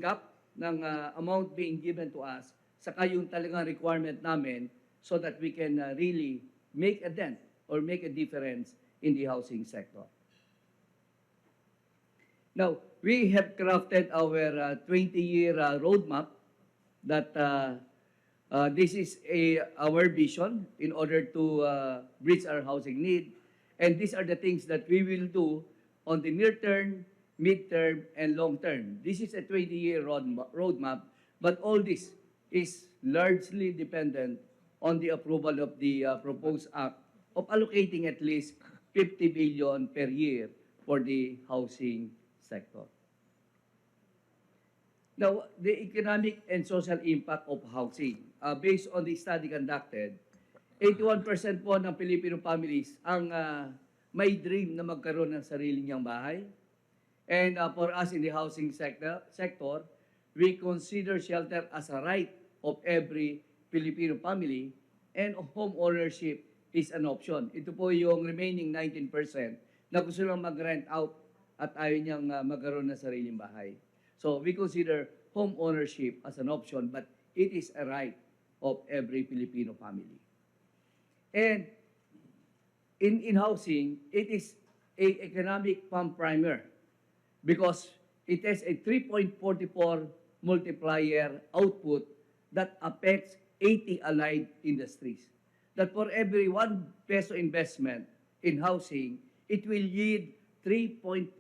gap ng amount being given to us, saka yung talagang requirement namin so that we can really make a dent or make a difference in the housing sector. Now, we have crafted our 20-year roadmap that this is our vision in order to reach our housing need. And these are the things that we will do on the near term, mid-term, and long term. This is a 20-year roadmap, but all this is largely dependent on the approval of the proposed act of allocating at least 50 billion per year for the housing sector. Now, the economic and social impact of housing, based on the study conducted, 81% po ng Filipino families ang may dream na magkaroon ng sarili niyang bahay. And for us in the housing sector, we consider shelter as a right of every Filipino family, and home ownership is an option. Ito po yung remaining 19% na gusto lang mag-rent out at ayaw niyang magkaroon ng sariling bahay. So we consider home ownership as an option, but it is a right of every Filipino family. And in housing, it is an economic pump primer because it has a 3.44 multiplier output that affects 80 allied industries. That for every 1 peso investment in housing, it will yield 3.44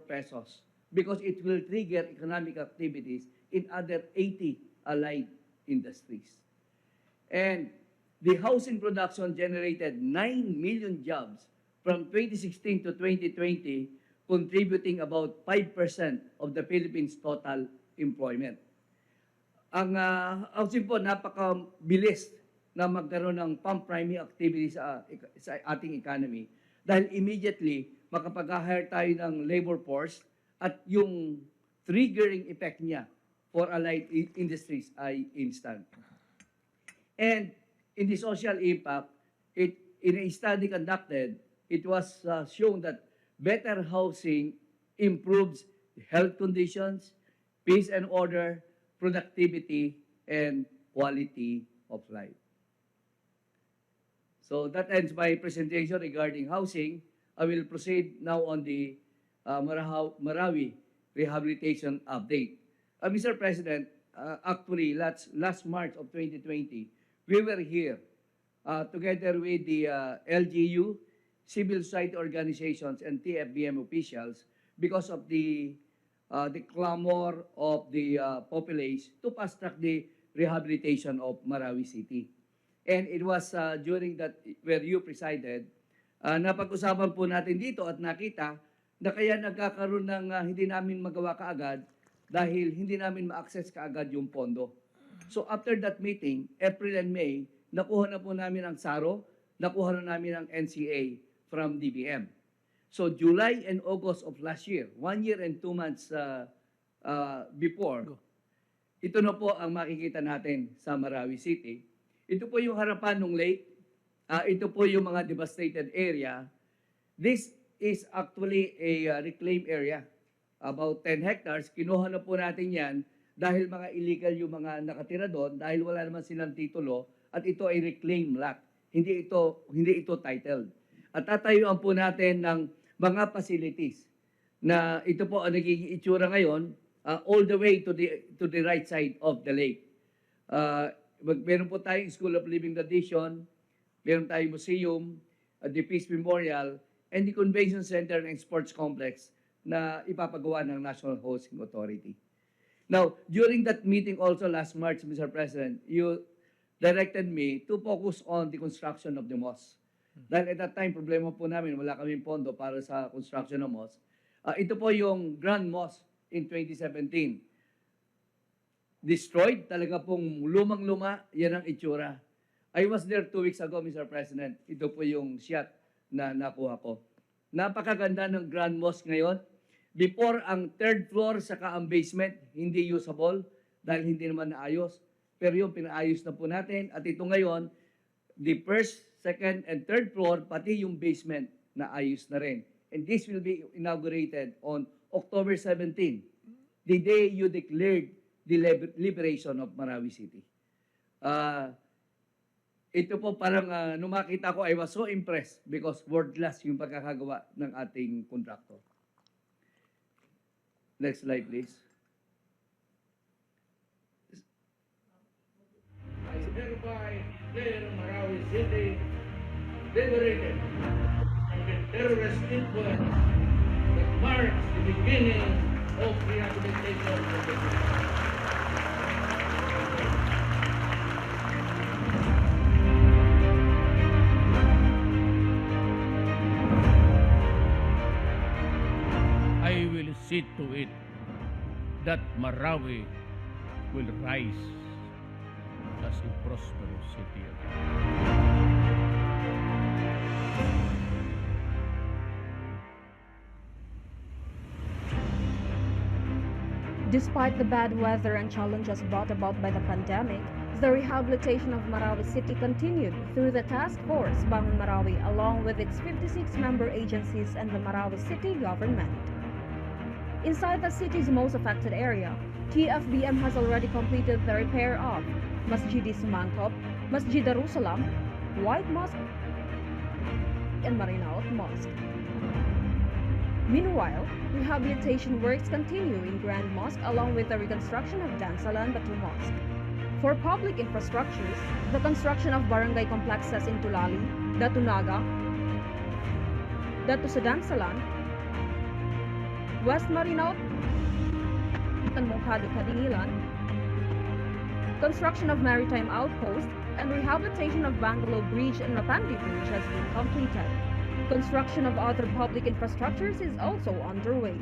pesos because it will trigger economic activities in other 80 allied industries. And the housing production generated 9 million jobs from 2016 to 2020, contributing about 5% of the Philippines' total employment. Ang housing po, napakabilis na magkaroon ng pump priming activity sa ating economy dahil immediately makapag-hire tayo ng labor force at yung triggering effect niya for allied industries ay instant. And in the social impact, in a study conducted, it was shown that better housing improves health conditions, peace and order, productivity, and quality of life. So that ends my presentation regarding housing. I will proceed now on the Marawi rehabilitation update. Mr. President, actually last March of 2020, we were here together with the LGU, civil society organizations, and TFBM officials because of the clamor of the populace to fast-track the rehabilitation of Marawi City. And it was during that where you presided, napag-usapan po natin dito at nakita na kaya nagkakaroon ng hindi namin magawa kaagad dahil hindi namin ma-access kaagad yung pondo. So after that meeting, April and May, nakuha na po namin ang SARO, nakuha na namin ang NCA from DBM. So July and August of last year, 1 year and 2 months before, ito na po ang makikita natin sa Marawi City. Ito po yung harapan ng lake. Ito po yung mga devastated area. This is actually a reclaimed area. About 10 hectares. Kinuha na po natin yan dahil mga illegal yung mga nakatira doon dahil wala naman silang titulo at ito ay reclaimed lot. Hindi ito titled. At tatayuan po natin ng mga facilities na ito po ang nagiging itsura ngayon all the way to the right side of the lake. Meron po tayong School of Living Tradition, meron tayong museum, the Peace Memorial, and the Convention Center and Sports Complex na ipapagawa ng National Housing Authority. Now, during that meeting also last March, Mr. President, you directed me to focus on the construction of the mosque. Dahil at that time, problema po namin, wala kaming pondo para sa construction ng mosque. Ito po yung Grand Mosque in 2017. Destroyed, talaga pong lumang-luma, yan ang itsura. I was there 2 weeks ago, Mr. President. Ito po yung shot na nakuha ko. Napakaganda ng Grand Mosque ngayon. Before, ang third floor saka ang basement, hindi usable dahil hindi naman naayos. Pero yung pinaayos na po natin. At ito ngayon, the first, second, and third floor, pati yung basement na ayos na rin. And this will be inaugurated on October 17, the day you declared the liberation of Marawi City. Ito po parang nung makita ko, I was so impressed because wordless yung pagkakagawa ng ating contractor. Next slide, please. I hereby declare Marawi City liberated from the terrorist influence that marks the beginning of rehabilitation of the city. I will see to it that Marawi will rise as a prosperous city again. Despite the bad weather and challenges brought about by the pandemic, the rehabilitation of Marawi City continued through the task force Bangon Marawi along with its 56-member agencies and the Marawi City government. Inside the city's most affected area, TFBM has already completed the repair of Masjid Sumantop, Masjid Darussalam, White Mosque, and Marinaot Mosque. Meanwhile, rehabilitation works continue in Grand Mosque along with the reconstruction of Dansalan Batu Mosque. For public infrastructures, the construction of barangay complexes in Tulali, Datunaga, Datu sa Dansalan, West Marinaot, and Mongkado Kadingilan, construction of maritime outpost, and rehabilitation of Bangalo Bridge and Mapandi Bridge has been completed. Construction of other public infrastructures is also underway.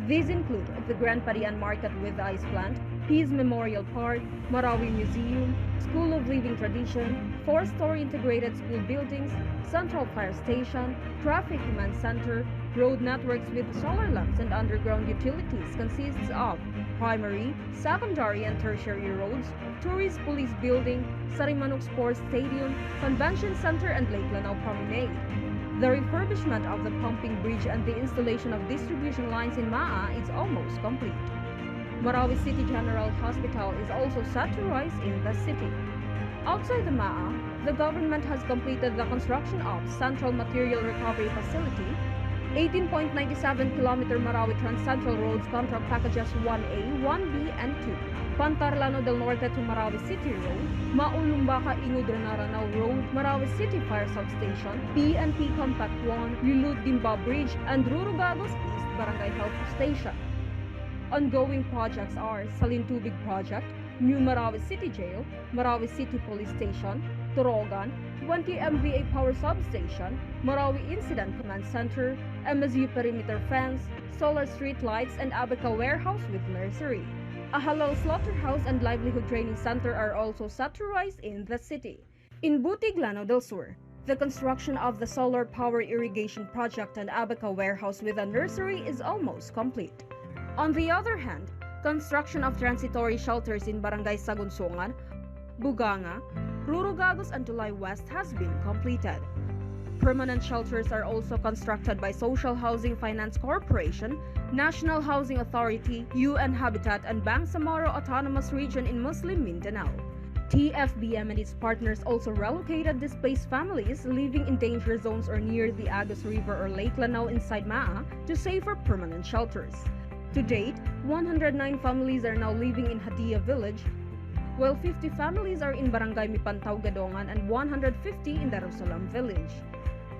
These include the Grand Parian Market with the Ice Plant, Peace Memorial Park, Marawi Museum, School of Living Tradition, 4-story integrated school buildings, Central Fire Station, Traffic Command Center, road networks with solar lamps and underground utilities consists of primary, secondary, and tertiary roads, tourist police building, Sarimanok Sports Stadium, Convention Center, and Lake Lanao Promenade. The refurbishment of the pumping bridge and the installation of distribution lines in Maa is almost complete. Marawi City General Hospital is also set to rise in the city. Outside the Maa, the government has completed the construction of Central Material Recovery Facility, 18.97-kilometer Marawi Trans-Central Roads Contract Packages 1A, 1B, and 2, Pantarlano del Norte to Marawi City Road, Maulumbaka Inudranaranaw Road, Marawi City Fire Substation, PNP Compact 1, Lulud Dimba Bridge, and Rurugagos East Barangay Health Station. Ongoing projects are Salintubig Project, New Marawi City Jail, Marawi City Police Station, Torogan, 20 MVA Power Substation, Marawi Incident Command Center, MSU Perimeter Fence, Solar Street Lights, and Abaca Warehouse with Nursery. A halal slaughterhouse and livelihood training center are also set to rise in the city. In Butig, Lanao del Sur, the construction of the solar power irrigation project and Abaca Warehouse with a nursery is almost complete. On the other hand, construction of transitory shelters in Barangay Sagunsongan, Buganga, Rurugagos, and Tulay West has been completed. Permanent shelters are also constructed by Social Housing Finance Corporation, National Housing Authority, UN Habitat, and Bangsamoro Autonomous Region in Muslim Mindanao. TFBM and its partners also relocated displaced families living in danger zones or near the Agus River or Lake Lanao inside Maa to safer permanent shelters. To date, 109 families are now living in Hadia village, while 50 families are in Barangay Mipantao Gadongan and 150 in Darussalam village.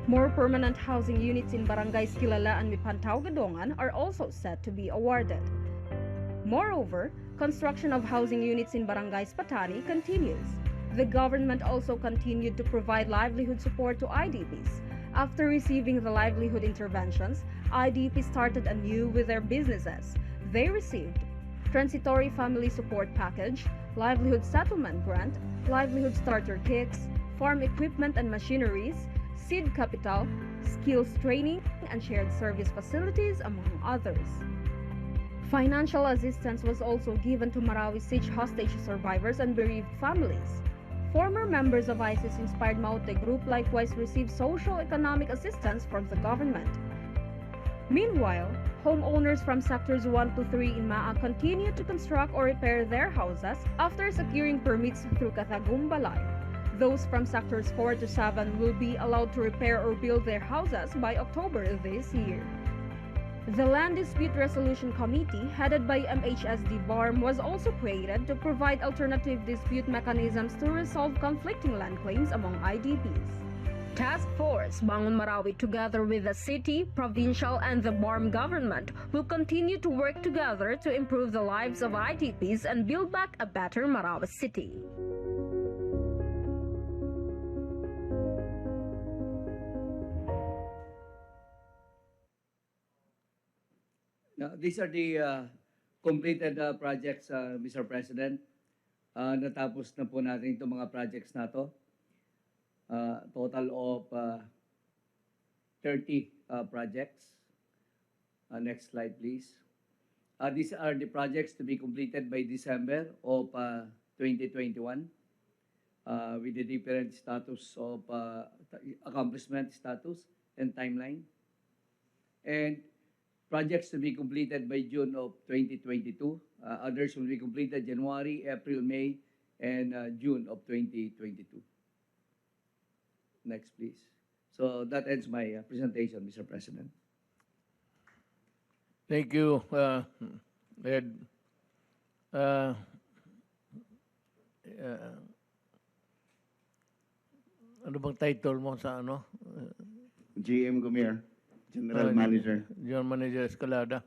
More permanent housing units in Barangays Kilala and Mipantao Gadongan are also set to be awarded. Moreover, construction of housing units in Barangays Patari continues. The government also continued to provide livelihood support to IDPs. After receiving the livelihood interventions, IDPs started anew with their businesses. They received transitory family support package, livelihood settlement grant, livelihood starter kits, farm equipment and machineries, seed capital, skills training, and shared service facilities, among others. Financial assistance was also given to Marawi siege hostage survivors and bereaved families. Former members of ISIS-inspired Maute group likewise received socio-economic assistance from the government. Meanwhile, homeowners from sectors 1 to 3 in Maa continue to construct or repair their houses after securing permits through Katagum Balay. Those from sectors 4 to 7 will be allowed to repair or build their houses by October this year. The Land Dispute Resolution Committee, headed by MHSD BARM, was also created to provide alternative dispute mechanisms to resolve conflicting land claims among IDPs. Task Force Bangon Marawi, together with the city, provincial, and the BARM government, will continue to work together to improve the lives of IDPs and build back a better Marawi city. Now, these are the completed projects, Mr. President. Natapos na po natin itong mga projects na to. Total of 30 projects. Next slide, please. These are the projects to be completed by December of 2021 with the different status of accomplishment status and timeline. And projects to be completed by June of 2022. Others will be completed January, April, May, and June of 2022. Next, please. So that ends my presentation, Mr. President. Thank you, Ed. Ano bang title mo sa ano? GM Gumier, General Manager. General Manager Escalada.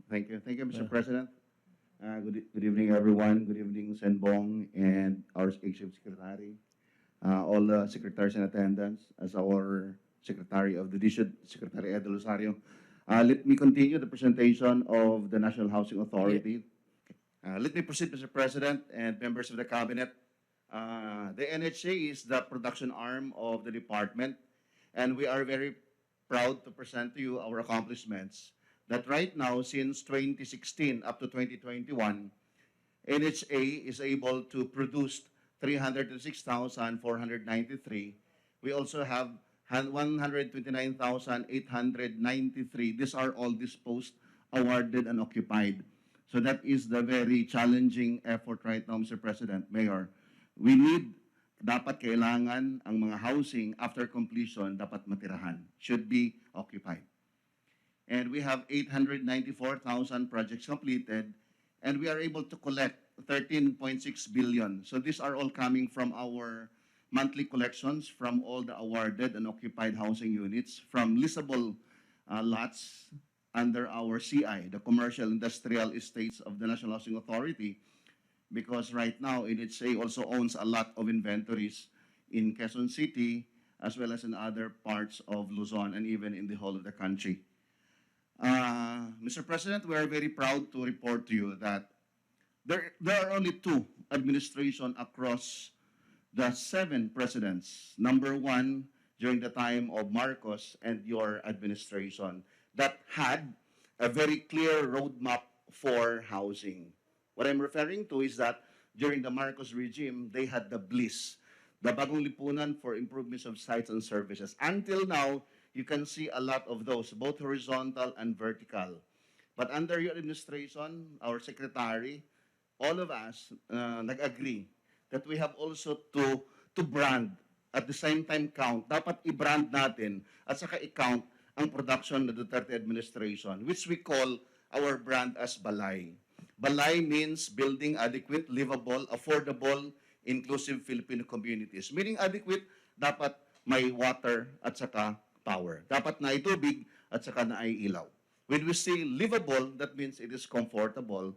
Thank you. Thank you, Mr. President. Good evening, everyone. Good evening, Senbong and our Executive Secretary, all the secretaries in attendance, as our Secretary of the District, Secretary Ed Rosario. Let me continue the presentation of the National Housing Authority. Let me proceed, Mr. President and members of the Cabinet. The NHA is the production arm of the department, and we are very proud to present to you our accomplishments. That right now, since 2016 up to 2021, NHA is able to produce 306,493. We also have 129,893. These are all disposed, awarded, and occupied. So that is the very challenging effort right now, Mr. President, Mayor. We need, dapat kailangan ang mga housing after completion dapat matirahan, should be occupied. And we have 894,000 projects completed, and we are able to collect 13.6 billion. So these are all coming from our monthly collections from all the awarded and occupied housing units, from leasable lots under our CI, the Commercial Industrial Estates of the National Housing Authority, because right now NHA also owns a lot of inventories in Quezon City, as well as in other parts of Luzon and even in the whole of the country. Mr. President, we are very proud to report to you that there are only two administrations across the 7 presidents, number 1 during the time of Marcos and your administration, that had a very clear roadmap for housing. What I'm referring to is that during the Marcos regime, they had the BLIS, the Bagong Lipunan for Improvements of Sites and Services. Until now, you can see a lot of those, both horizontal and vertical. But under your administration, our secretary, all of us nag-agree that we have also to brand at the same time count. Dapat i-brand natin at saka i-count ang production ng Duterte administration, which we call our brand as Balay. Balay means building adequate, livable, affordable, inclusive Filipino communities. Meaning adequate, dapat may water at saka power. Dapat na itubig at saka na ay ilaw. When we say livable, that means it is comfortable,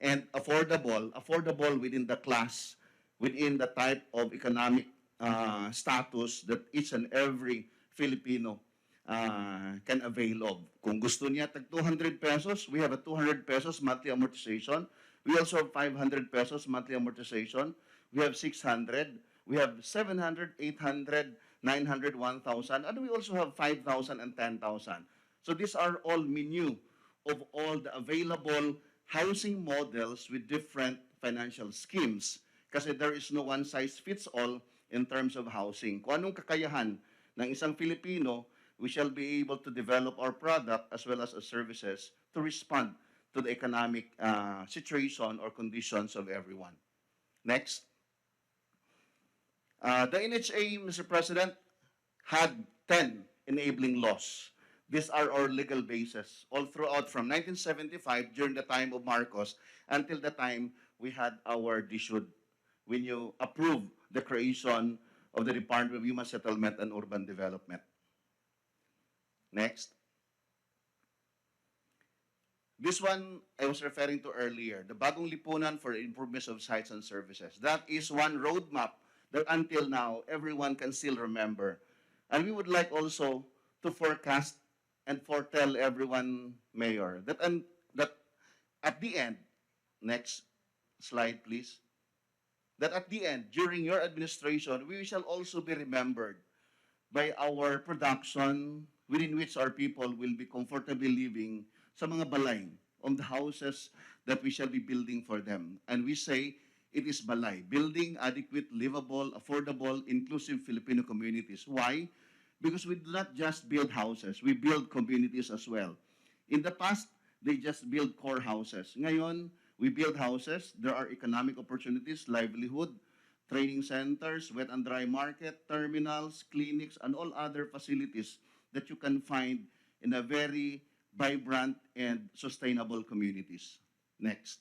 and affordable, affordable within the class, within the type of economic status that each and every Filipino can avail of. Kung gusto niya tag 200 pesos, we have a 200 pesos monthly amortization. We also have 500 pesos monthly amortization. We have 600, we have 700, 800, 900, 1,000, and we also have 5,000 and 10,000. So these are all menu of all the available housing models with different financial schemes. Kasi there is no one size fits all in terms of housing. Kung anong kakayahan ng isang Filipino, we shall be able to develop our product as well as our services to respond to the economic situation or conditions of everyone. Next. The NHA, Mr. President, had 10 enabling laws. These are our legal basis all throughout from 1975 during the time of Marcos until the time we had our DSUD when you approved the creation of the Department of Human Settlement and Urban Development. Next. This one I was referring to earlier, the Bagong Lipunan for the Improvement of Sites and Services. That is one roadmap that until now everyone can still remember. And we would like also to forecast and foretell everyone, Mayor, that at the end, next slide please, that at the end, during your administration, we shall also be remembered by our production within which our people will be comfortably living sa mga balay on the houses that we shall be building for them. And we say it is balay, building adequate, livable, affordable, inclusive Filipino communities. Why? Because we do not just build houses, we build communities as well. In the past, they just build core houses. Ngayon, we build houses, there are economic opportunities, livelihood, training centers, wet and dry market, terminals, clinics, and all other facilities that you can find in a very vibrant and sustainable communities. Next.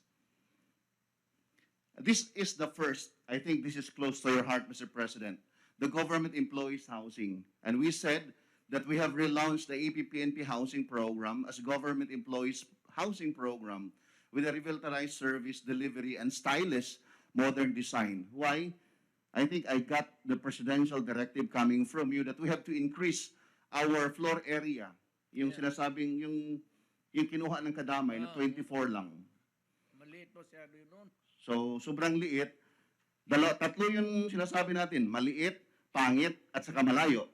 This is the first, I think this is close to your heart, Mr. President, the government employees housing. And we said that we have relaunched the APPNP housing program as government employees housing program with a revitalized service, delivery, and stylish modern design. Why? I think I got the presidential directive coming from you that we have to increase our floor area. Yung sinasabing, yung kinuha ng kadamay na 24 lang. Maliit masyado yun nun. So, sobrang liit. Tatlo yung sinasabi natin, maliit, pangit, at saka malayo.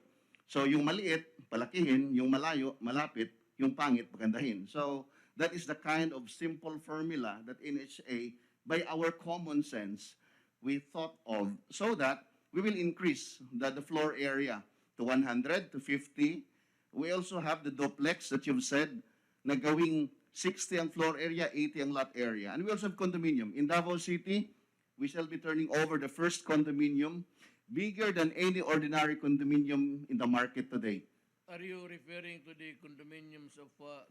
So, yung maliit, palakihin, yung malayo, malapit, yung pangit, pagandahin. So, that is the kind of simple formula that NHA, by our common sense, we thought of so that we will increase the floor area to 100 to 50. We also have the duplex that you've said na gawing 60 ang floor area, 80 ang lot area. And we also have condominium. In Davao City, we shall be turning over the first condominium bigger than any ordinary condominium in the market today. Are you referring to the condominiums of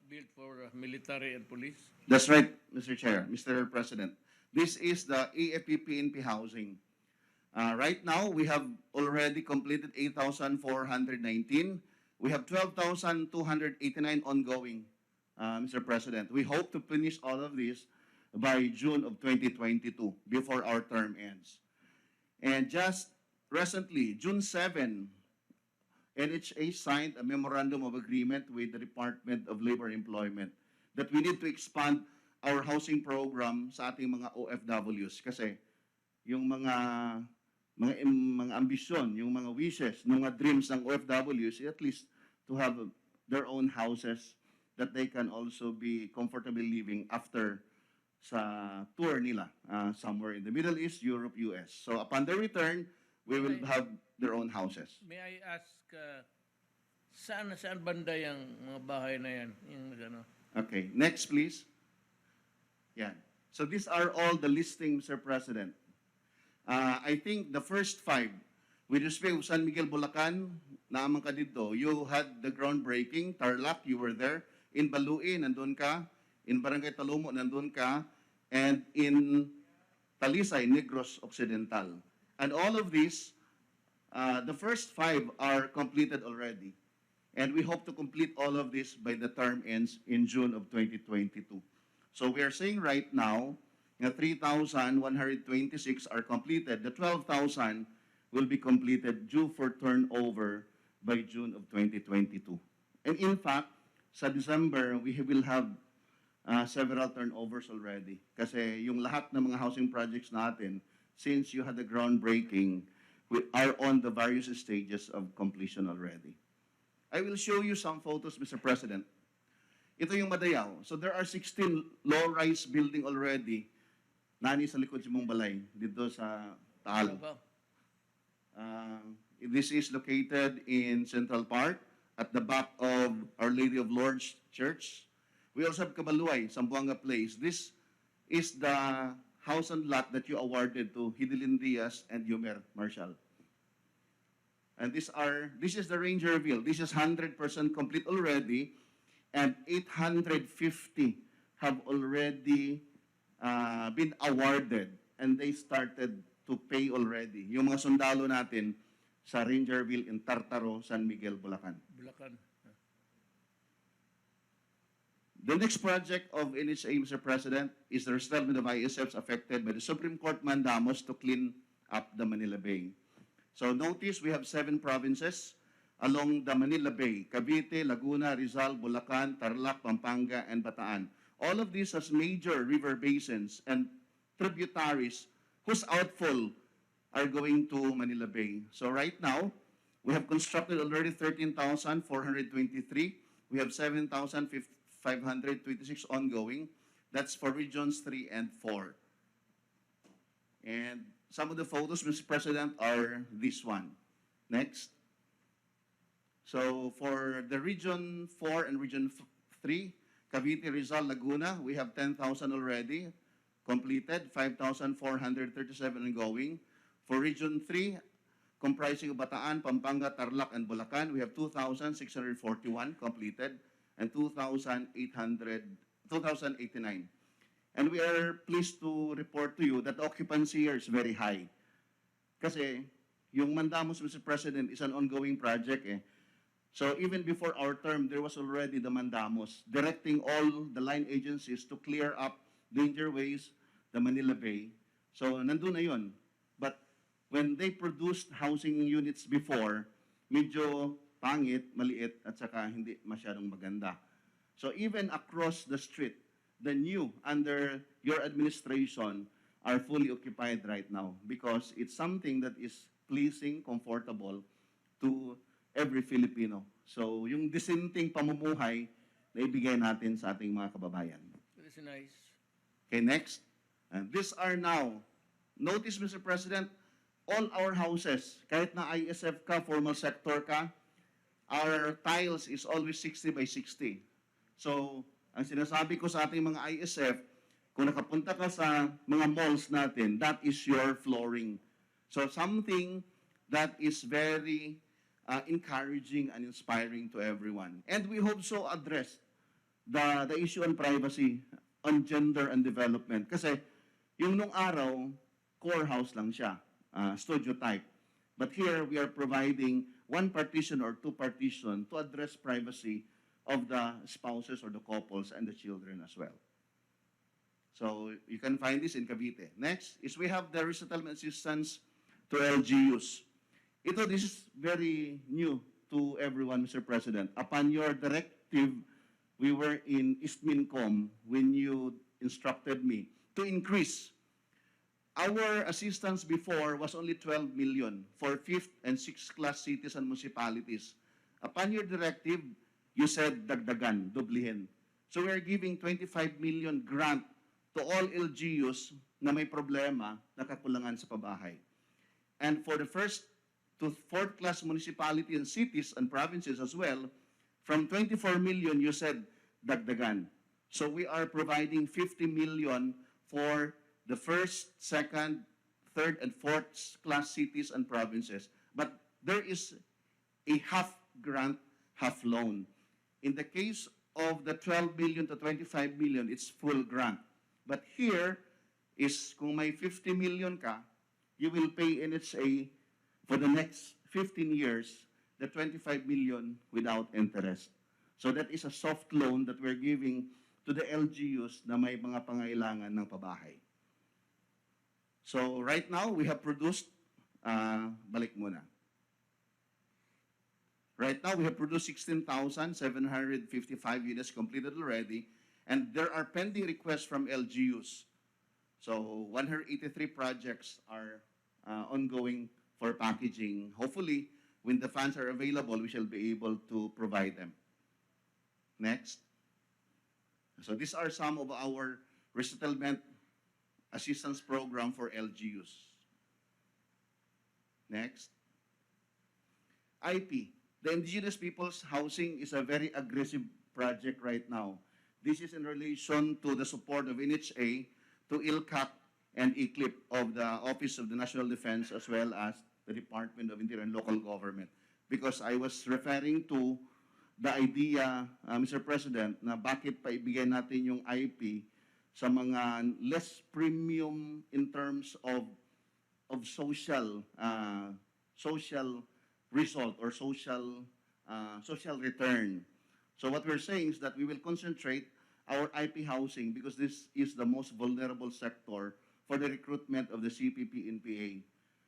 built for military and police? That's right, Mr. Chair, Mr. President. This is the AFP-PNP housing. Right now, we have already completed 8,419. We have 12,289 ongoing, Mr. President. We hope to finish all of this by June of 2022, before our term ends. And just recently, June 7, NHA signed a memorandum of agreement with the Department of Labor and Employment that we need to expand our housing program sa ating mga OFWs kasi yung mga ambisyon, yung mga wishes, yung mga dreams ng OFWs at least to have their own houses that they can also be comfortably living after sa tour nila somewhere in the Middle East, Europe, US. So upon their return, we will have their own houses. May I ask, saan banda yung mga bahay na yan? Yung, ano? Okay, next please. Yeah. So these are all the listing, Mr. President. I think the first five, with respect to San Miguel, Bulacan, naamang ka dito, you had the groundbreaking. Tarlac, you were there. In Baluin, nandun ka. In Barangay Talumo, nandun ka. And in Talisay, Negros Occidental. And all of these, the first five are completed already. And we hope to complete all of this by the term ends in June of 2022. So we are saying right now, the 3,126 are completed. The 12,000 will be completed due for turnover by June of 2022. And in fact, sa December, we will have several turnovers already. Kasi yung lahat ng mga housing projects natin, since you had the groundbreaking, we are on the various stages of completion already. I will show you some photos, Mr. President. Ito yung Madayaw. So there are 16 low-rise building already. Nani sa likod si mong balay, dito sa Taal. This is located in Central Park at the back of Our Lady of Lourdes Church. We also have Kabaluay, Zamboanga Place. This is the house and lot that you awarded to Hidilyn Diaz and Yumer Marshall. And this is the Rangerville. This is 100% complete already, and 850 have already been awarded, and they started to pay already. Yung mga sundalo natin sa Rangerville in Tartaro, San Miguel, Bulacan. The next project of NHA, Mr. President, is the resettlement of ISFs affected by the Supreme Court mandamus to clean up the Manila Bay. So notice we have 7 provinces along the Manila Bay: Cavite, Laguna, Rizal, Bulacan, Tarlac, Pampanga, and Bataan. All of these has major river basins and tributaries whose outfall are going to Manila Bay. So right now, we have constructed already 13,423. We have 7,526 ongoing. That's for regions 3 and 4. And some of the photos, Mr. President, are this one. Next. So for the region 4 and region 3, Cavite, Rizal, Laguna, we have 10,000 already completed, 5,437 ongoing. For region 3, comprising of Bataan, Pampanga, Tarlac, and Bulacan, we have 2,641 completed and 2,089. And we are pleased to report to you that the occupancy here is very high. Kasi yung mandamus, Mr. President, is an ongoing project. So even before our term, there was already the mandamus directing all the line agencies to clear up danger-ways, the Manila Bay. So nandun na yun. But when they produced housing units before, medyo pangit, maliit, at saka hindi masyadong maganda. So even across the street, the new under your administration are fully occupied right now because it's something that is pleasing, comfortable to every Filipino. So yung dissenting pamumuhay na ibigay natin sa ating mga kababayan. That's nice. Okay, next. And these are now, notice, Mr. President, all our houses, kahit na ISF ka, formal sector ka, our tiles is always 60 by 60. So, ang sinasabi ko sa ating mga ISF, kung nakapunta ka sa mga malls natin, that is your flooring. So, something that is very encouraging and inspiring to everyone. And we hope so address the issue on privacy, on gender and development. Kasi, yung nung araw, core house lang siya, studio type. But here, we are providing one partition or two partition to address privacy of the spouses or the couples and the children as well. So you can find this in Cavite. Next is we have the resettlement assistance to LGUs. This is very new to everyone, Mr. President. Upon your directive, we were in Istmincom when you instructed me to increase. Our assistance before was only 12 million for 5th and 6th class cities and municipalities. Upon your directive, you said dagdagan, dublihin. So we are giving 25 million grant to all LGUs na may problema, nakakulangan sa pabahay. And for the 1st to 4th class municipality and cities and provinces as well, from 24 million, you said dagdagan. So we are providing 50 million for the 1st, 2nd, third and fourth class cities and provinces. But there is a half grant, half loan. In the case of the 12 billion to 25 billion, it's full grant. But here is kung may 50 million ka, you will pay NHA for the next 15 years the 25 million without interest. So that is a soft loan that we're giving to the LGUs na may mga pangailangan ng pabahay. So right now, we have produced, balik muna. Right now, we have produced 16,755 units completed already, and there are pending requests from LGUs. So 183 projects are ongoing for packaging. Hopefully, when the funds are available, we shall be able to provide them. Next. So these are some of our resettlement assistance program for LGUs. Next. IP. The Indigenous People's Housing is a very aggressive project right now. This is in relation to the support of NHA to ILCAC and ICLIP of the Office of the National Defense as well as the Department of Interior and Local Government. Because I was referring to the idea, Mr. President, na bakit pa ibigay natin yung IP sa mga less premium in terms of social result or social return. So what we're saying is that we will concentrate our IP housing because this is the most vulnerable sector for the recruitment of the CPP in PA.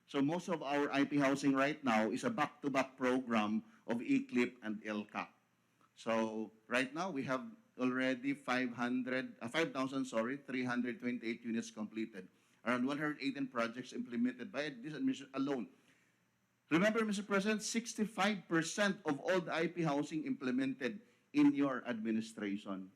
So most of our IP housing right now is a back-to-back program of ECLIP and LCAP. So right now we have already 5,328 units completed. Around 118 projects implemented by this administration alone. Remember, Mr. President, 65% of all the IP housing implemented in your administration.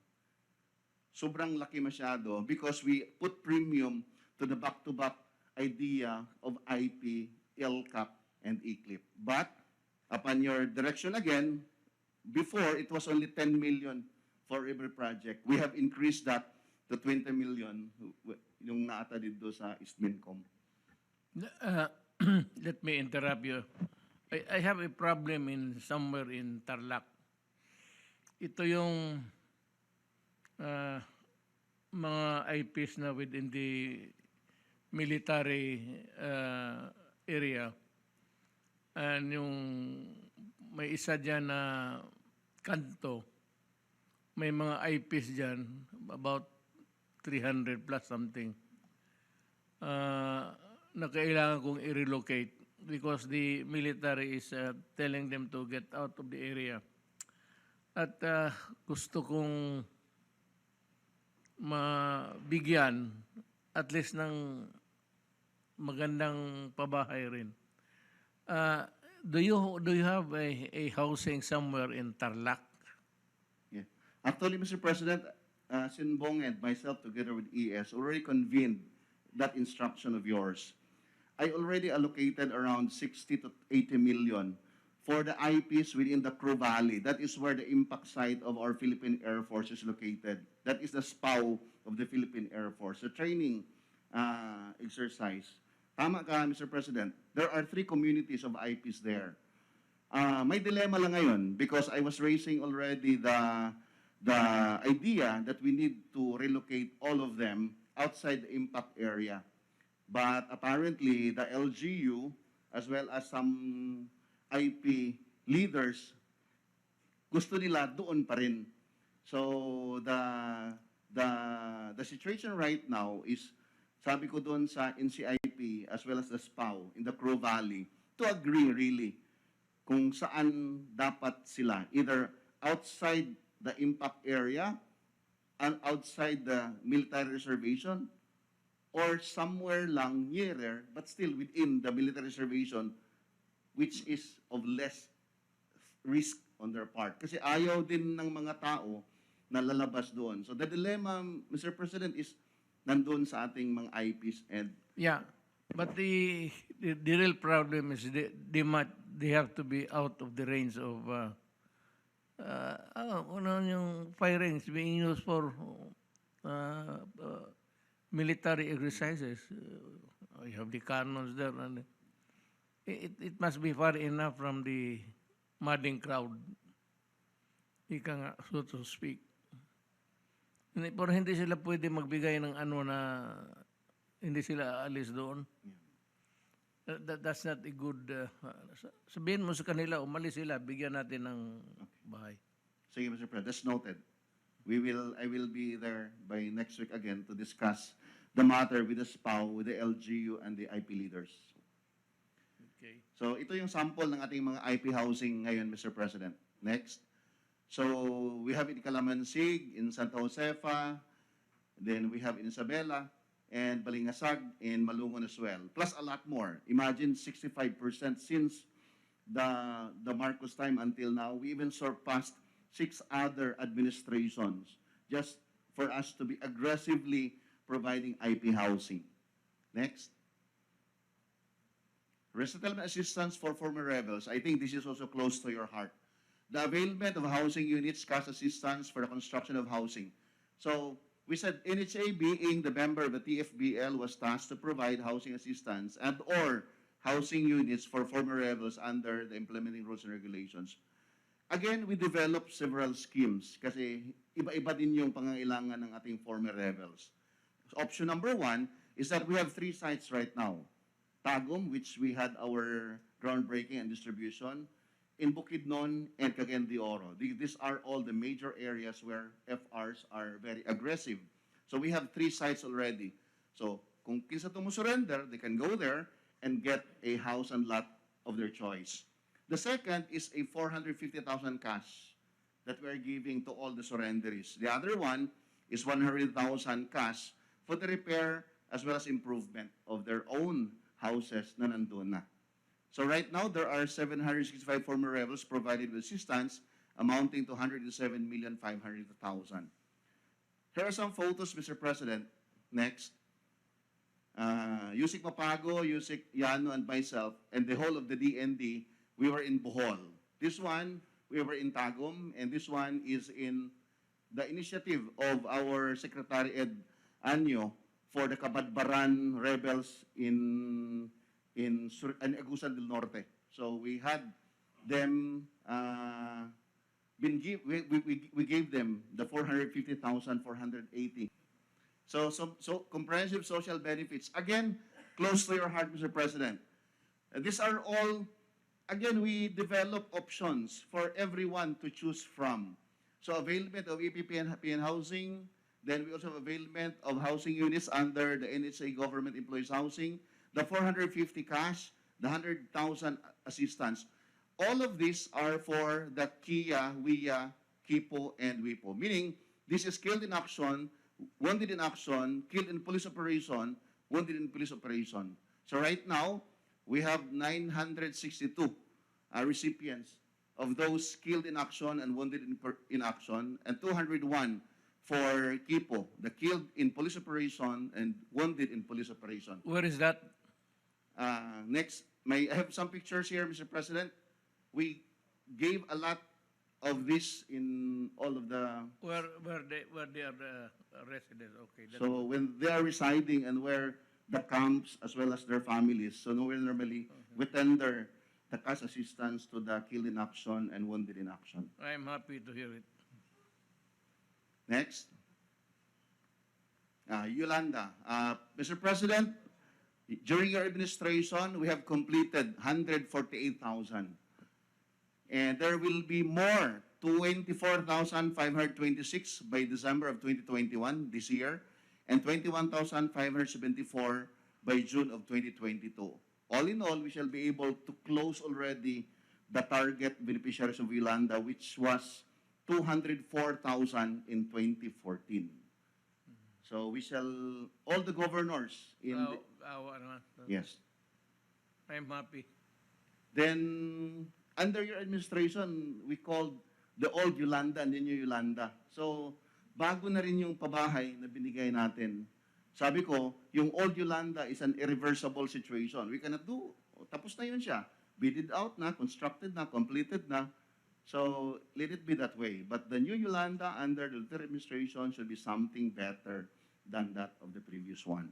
Sobrang laki masyado because we put premium to the back-to-back idea of IP, LCAP, and ECLIP. But upon your direction again, before it was only 10 million for every project. We have increased that to 20 million yung naata dito sa Istmincom. Let me interrupt you. I have a problem in somewhere in Tarlac. Ito yung mga IPs na within the military area. And yung may isa dyan na kanto, may mga IPs dyan, about 300 plus something. Na kailangan kong i-relocate because the military is telling them to get out of the area. At gusto kong mabigyan at least ng magandang pabahay rin. Do you have a housing somewhere in Tarlac? Yeah. Actually, Mr. President, Sinbong and myself together with ES already convened that instruction of yours. I already allocated around 60 to 80 million for the IPs within the Crew Valley. That is where the impact site of our Philippine Air Force is located. That is the SPAW of the Philippine Air Force, the training exercise. Tama ka, Mr. President. There are 3 communities of IPs there. May dilemma lang ngayon because I was raising already the idea that we need to relocate all of them outside the impact area. But apparently, the LGU, as well as some IP leaders, gusto nila doon pa rin. So, the situation right now is, sabi ko doon sa NCIP, as well as the SPAW, in the Crow Valley, to agree really kung saan dapat sila, either outside the impact area, and outside the military reservation, or somewhere lang nearer, but still within the military reservation, which is of less risk on their part. Kasi ayaw din ng mga tao na lalabas doon. So the dilemma, Mr. President, is nandun sa ating mga IPs and... Yeah, but the real problem is they have to be out of the range of yung firings being used for military exercises. You have the cannons there. And it must be far enough from the madding crowd. Ika nga, so to speak. Pero hindi sila pwede magbigay ng ano na hindi sila aalis doon. That's not a good... sabihin mo sa kanila, umalis sila, bigyan natin ng bahay. Sige, Mr. President, that's noted. I will be there by next week again to discuss the matter with the SPAO, with the LGU, and the IP leaders. Okay. So ito yung sample ng ating mga IP housing ngayon, Mr. President. Next. So we have in Calamansig, in Santa Josefa, then we have in Isabela, and Balingasag, and Malungon as well. Plus a lot more. Imagine 65% since the Marcos time until now. We even surpassed 6 other administrations just for us to be aggressively providing IP housing. Next. Resettlement assistance for former rebels. I think this is also close to your heart. The availment of housing units, cash assistance for the construction of housing. So we said NHA being the member of the TFBL was tasked to provide housing assistance and or housing units for former rebels under the implementing rules and regulations. Again, we developed several schemes kasi iba-iba din yung pangangailangan ng ating former rebels. Option number 1 is that we have 3 sites right now. Tagum, which we had our groundbreaking and distribution, in Bukidnon and Cagayan de Oro. These are all the major areas where FRs are very aggressive. So we have 3 sites already. So kung kinsa surrender, they can go there and get a house and lot of their choice. The second is a 450,000 cash that we are giving to all the surrenderies. The other one is 100,000 cash for the repair as well as improvement of their own houses na nandun na. So right now, there are 765 former rebels provided with assistance amounting to 107,500,000. Here are some photos, Mr. President. Next. Yusik Mapago, Yusik Yano, and myself, and the whole of the DND, we were in Bohol. This one, we were in Tagum, and this one is in the initiative of our Secretary Ed Anew for the Kabadbaran rebels in Agusan del Norte. So we had them we gave them the 450,480. So comprehensive social benefits. Again, close to your heart, Mr. President. These are all, again, we develop options for everyone to choose from. So availment of EPP and housing, then we also have availment of housing units under the NHA government employees housing, the 450 cash, the 100,000 assistance. All of these are for the KIA, WIA, KIPO, and WIPO. Meaning, this is killed in action, wounded in action, killed in police operation, wounded in police operation. So right now, we have 962 recipients of those killed in action and wounded in action, and 201 for KIPO, the killed in police operation and wounded in police operation. Where is that? Next, I have some pictures here, Mr. President. We gave a lot of this in all of the... Where they are residents? Okay. So when they are residing and where the camps as well as their families. So normally we tender the cash assistance to the killed in action and wounded in action. I am happy to hear it. Next. Yolanda. Mr. President, during your administration, we have completed 148,000. And there will be more, 24,526 by December of 2021, this year, and 21,574 by June of 2022. All in all, we shall be able to close already the target beneficiaries of Yolanda, which was 204,000 in 2014. So we shall, all the governors in... Yes. I'm happy. Then, under your administration, we called the old Yolanda and the new Yolanda. So, bago na rin yung pabahay na binigay natin. Sabi ko, yung old Yolanda is an irreversible situation. We cannot do, tapos na yun siya. Bidded out na, constructed na, completed na. So, let it be that way. But the new Yolanda under the Duterte administration should be something better than that of the previous one.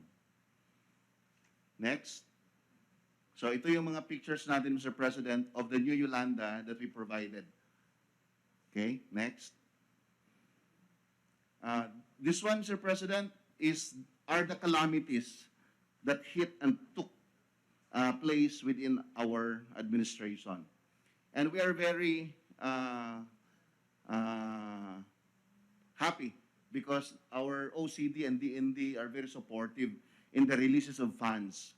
Next. So ito yung mga pictures natin, Mr. President, of the new Yolanda that we provided. Okay, next. This one, Mr. President, are the calamities that hit and took place within our administration. And we are very happy because our OCD and DND are very supportive in the releases of funds.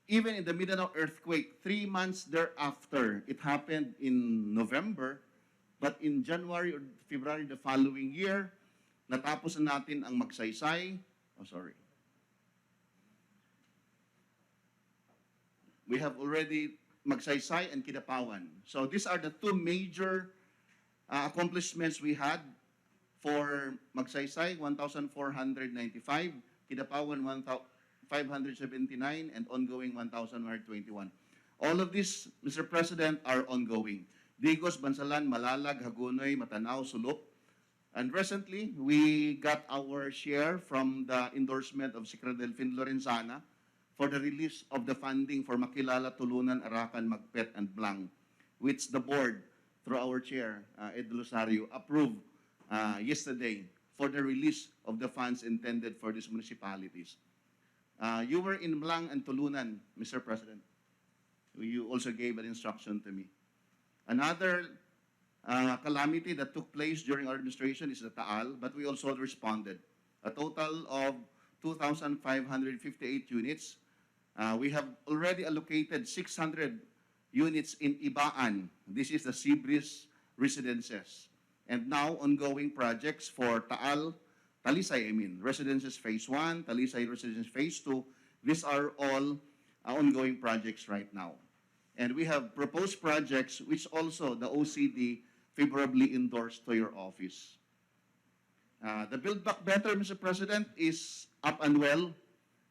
Even in the Mindanao earthquake, 3 months thereafter, it happened in November, but in January or February the following year, natapos na natin ang Magsaysay. Oh, sorry. We have already Magsaysay and Kidapawan. So these are the two major accomplishments we had for Magsaysay, 1,495, Kidapawan, 1,579, and ongoing 1,121. All of these, Mr. President, are ongoing. Digos, Bansalan, Malalag, Hagonoy, Matanao, Sulup. And recently, we got our share from the endorsement of Secretary Delfin Lorenzana for the release of the funding for Makilala, Tulunan, Arakan, Magpet, and Blang, which the board, through our chair, Ed Losario, approved yesterday for the release of the funds intended for these municipalities. You were in Blang and Tulunan, Mr. President. You also gave an instruction to me. Another calamity that took place during our administration is the Taal, but we also responded. A total of 2,558 units. We have already allocated 600 units in Ibaan. This is the Seabreeze residences. And now, ongoing projects for Taal, Talisay, Residences Phase 1, Talisay Residences Phase 2. These are all ongoing projects right now. And we have proposed projects which also the OCD favorably endorsed to your office. The Build Back Better, Mr. President, is up and well.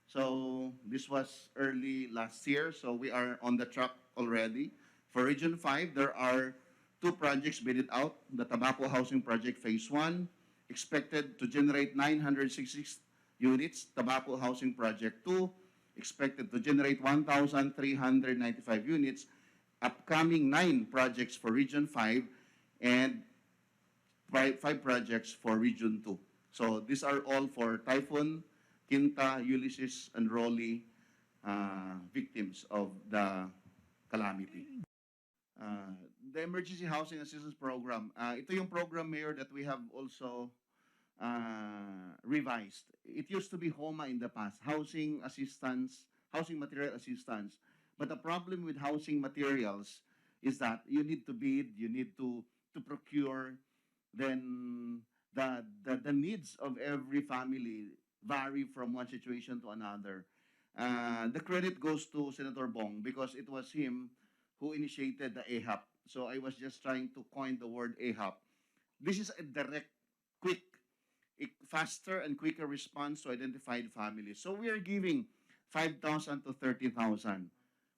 So this was early last year, so we are on the track already. For Region 5, there are 2 projects bidded out. The Tobacco Housing Project Phase 1, expected to generate 966 units. Tobacco Housing Project 2, expected to generate 1,395 units. Upcoming 9 projects for Region 5 and 5 projects for Region 2. So these are all for Typhoon, Quinta, Ulysses, and Rolly victims of the calamity. The Emergency Housing Assistance Program. Ito yung program, Mayor, that we have also revised. It used to be HOMA in the past, Housing Assistance, Housing Material Assistance. But the problem with housing materials is that you need to bid, you need to procure, then the needs of every family vary from one situation to another. The credit goes to Senator Bong because it was him who initiated the AHAP. So I was just trying to coin the word AHAP. This is a direct, quick, faster and quicker response to identified families. So we are giving 5,000 to 30,000.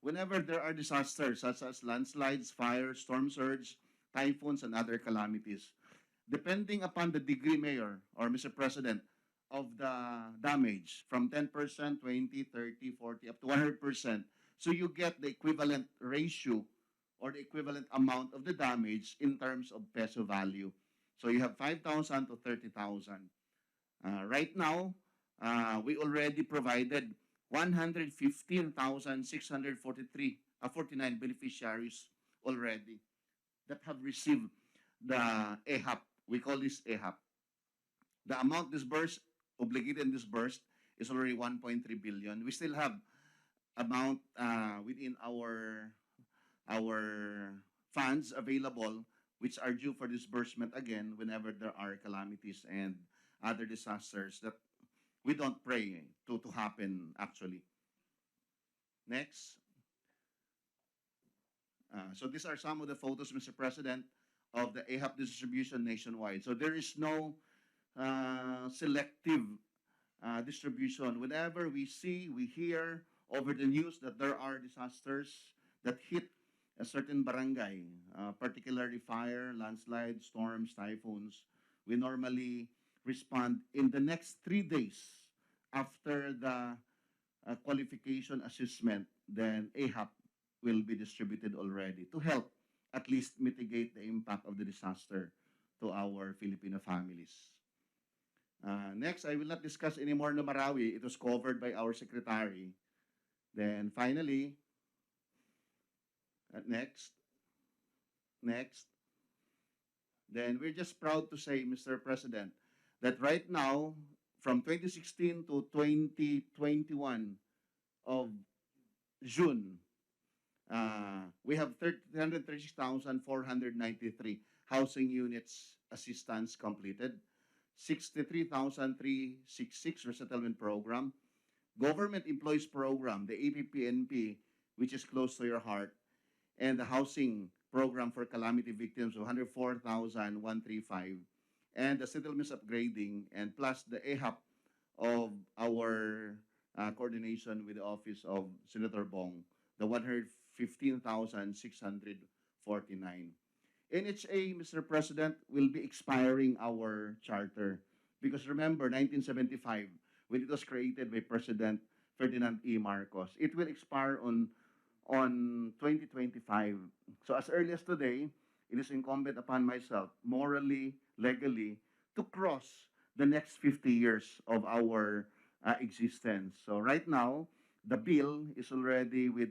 Whenever there are disasters such as landslides, fires, storm surge, typhoons, and other calamities, depending upon the degree, Mayor or Mr. President, of the damage, from 10%, 20, 30, 40, up to 100%. So you get the equivalent ratio or the equivalent amount of the damage in terms of peso value. So you have 5,000 to 30,000. Right now, we already provided 115,649 beneficiaries already that have received the AHAP. We call this AHAP. The amount disbursed, obligated and disbursed, is already 1.3 billion. We still have amount within our funds available which are due for disbursement again whenever there are calamities and other disasters that we don't pray to happen actually. Next. So these are some of the photos, Mr. President, of the AHAP distribution nationwide. So there is no selective distribution. Whenever we see, we hear over the news that there are disasters that hit a certain barangay, particularly fire, landslide, storms, typhoons, we normally respond in the next 3 days after the qualification assessment, then AHAP will be distributed already to help at least mitigate the impact of the disaster to our Filipino families. Next, I will not discuss anymore no Marawi. It was covered by our secretary. Then finally, next. Then we're just proud to say, Mr. President, that right now, from 2016 to 2021 of June, we have 336,493 housing units assistance completed, 63,366 resettlement program, government employees program, the APPNP, which is close to your heart, and the housing program for calamity victims of 104,135, and the settlements upgrading, and plus the AHAP of our coordination with the office of Senator Bong, the 115,649. NHA, Mr. President, will be expiring our charter because remember, 1975, when it was created by President Ferdinand E. Marcos, it will expire on 2025. So as early as today, it is incumbent upon myself, morally, legally, to cross the next 50 years of our existence. So right now, the bill is already with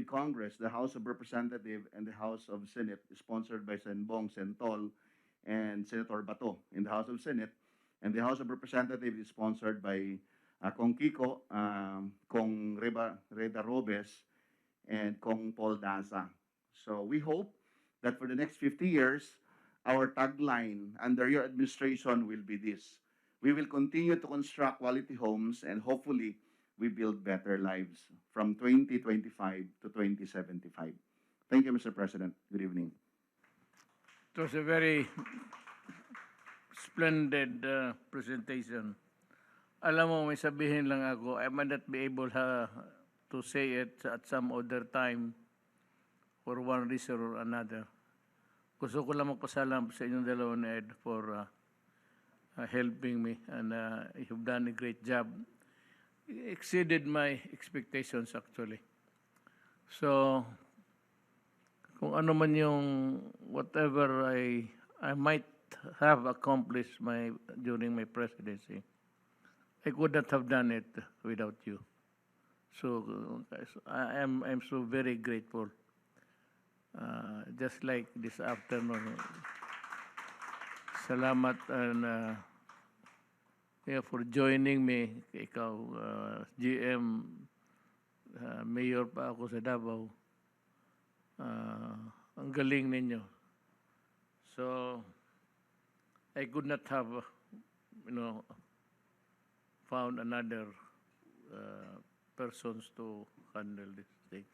Congress, the House of Representatives and the House of Senate, sponsored by Sen. Bong, Sen. Tol, and Senator Bato in the House of Senate. And the House of Representatives is sponsored by Kong Kiko, Kong Reda Robes, and Kong Paul Daza. So we hope that for the next 50 years, our tagline under your administration will be this: we will continue to construct quality homes and hopefully we build better lives from 2025 to 2075. Thank you, Mr. President. Good evening. It was a very splendid presentation. Alam mo, may sabihin lang ako, I might not be able to say it at some other time for one reason or another. Gusto ko lang magpasalamat sa inyong dalawa ni Ed for helping me, and you've done a great job. Exceeded my expectations actually. So, kung ano man yung whatever I might have accomplished during my presidency, I could not have done it without you. So I'm so very grateful. Just like this afternoon, salamat and for joining me. Ikaw, GM, mayor pa ako sa Davao. Ang galing ninyo. So I could not have, found another persons to handle this thing.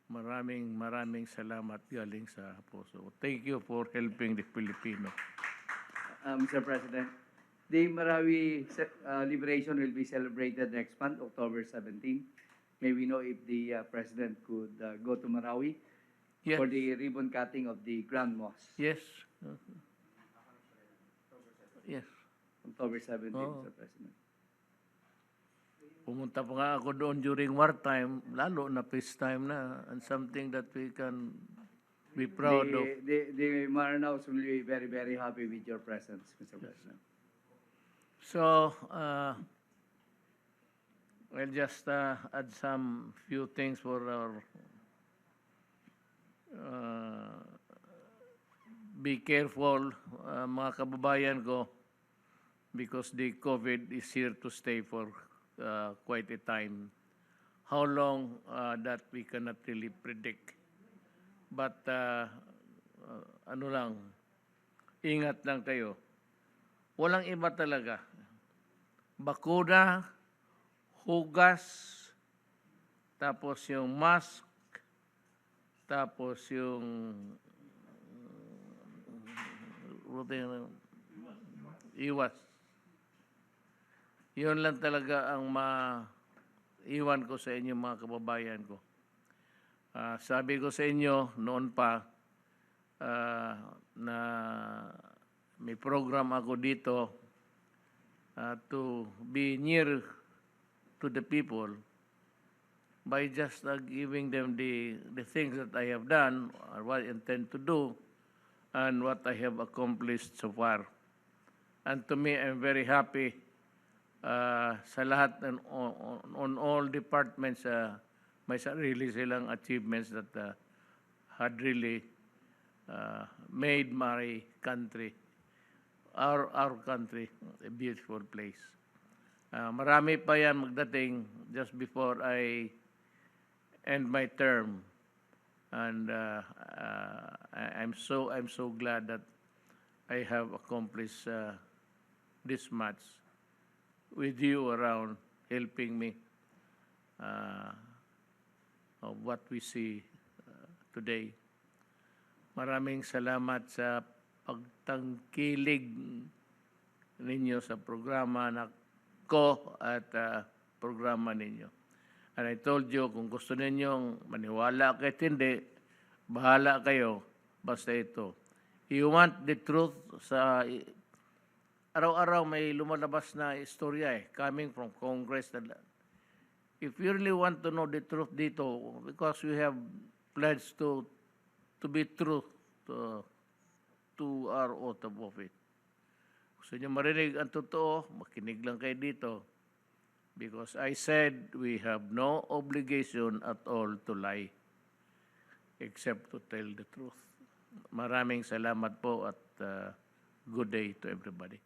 Maraming salamat galing sa puso. Thank you for helping the Filipino. Mr. President, the Marawi liberation will be celebrated next month, October 17. May we know if the President could go to Marawi Yes. for the ribbon cutting of the Grand Mosque? Yes. Yes. October 17, Oo. Mr. President. Pumunta pa nga ako doon during wartime, lalo na peacetime na, and something that we can be proud of. The Maranaos will be very, very happy with your presence, Mr. President. So, I'll just add some few things for our be careful, mga kababayan ko, because the COVID is here to stay for quite a time. How long that we cannot really predict. But ingat lang kayo. Walang iba talaga. Bakuna, hugas, tapos yung mask, tapos yung iwas. Yun lang talaga ang maiwan ko sa inyo mga kababayan ko. Sabi ko sa inyo noon pa na may program ako dito to be near to the people by just giving them the things that I have done, or what I intend to do, and what I have accomplished so far. And to me, I'm very happy sa lahat on all departments, may sarili silang achievements that had really made my country, our country, a beautiful place. Marami pa yan magdating just before I end my term, and I'm so glad that I have accomplished this much with you around, helping me of what we see today. Maraming salamat sa pagtangkilig ninyo sa programa na ko at programa ninyo. And I told you, kung gusto ninyong maniwala kahit hindi, bahala kayo, basta ito. You want the truth sa... Araw-araw may lumalabas na istorya coming from Congress. If you really want to know the truth dito, because we have pledged to be true to our oath of office. Gusto nyo marinig ang totoo, makinig lang kayo dito. Because I said we have no obligation at all to lie except to tell the truth. Maraming salamat po at good day to everybody.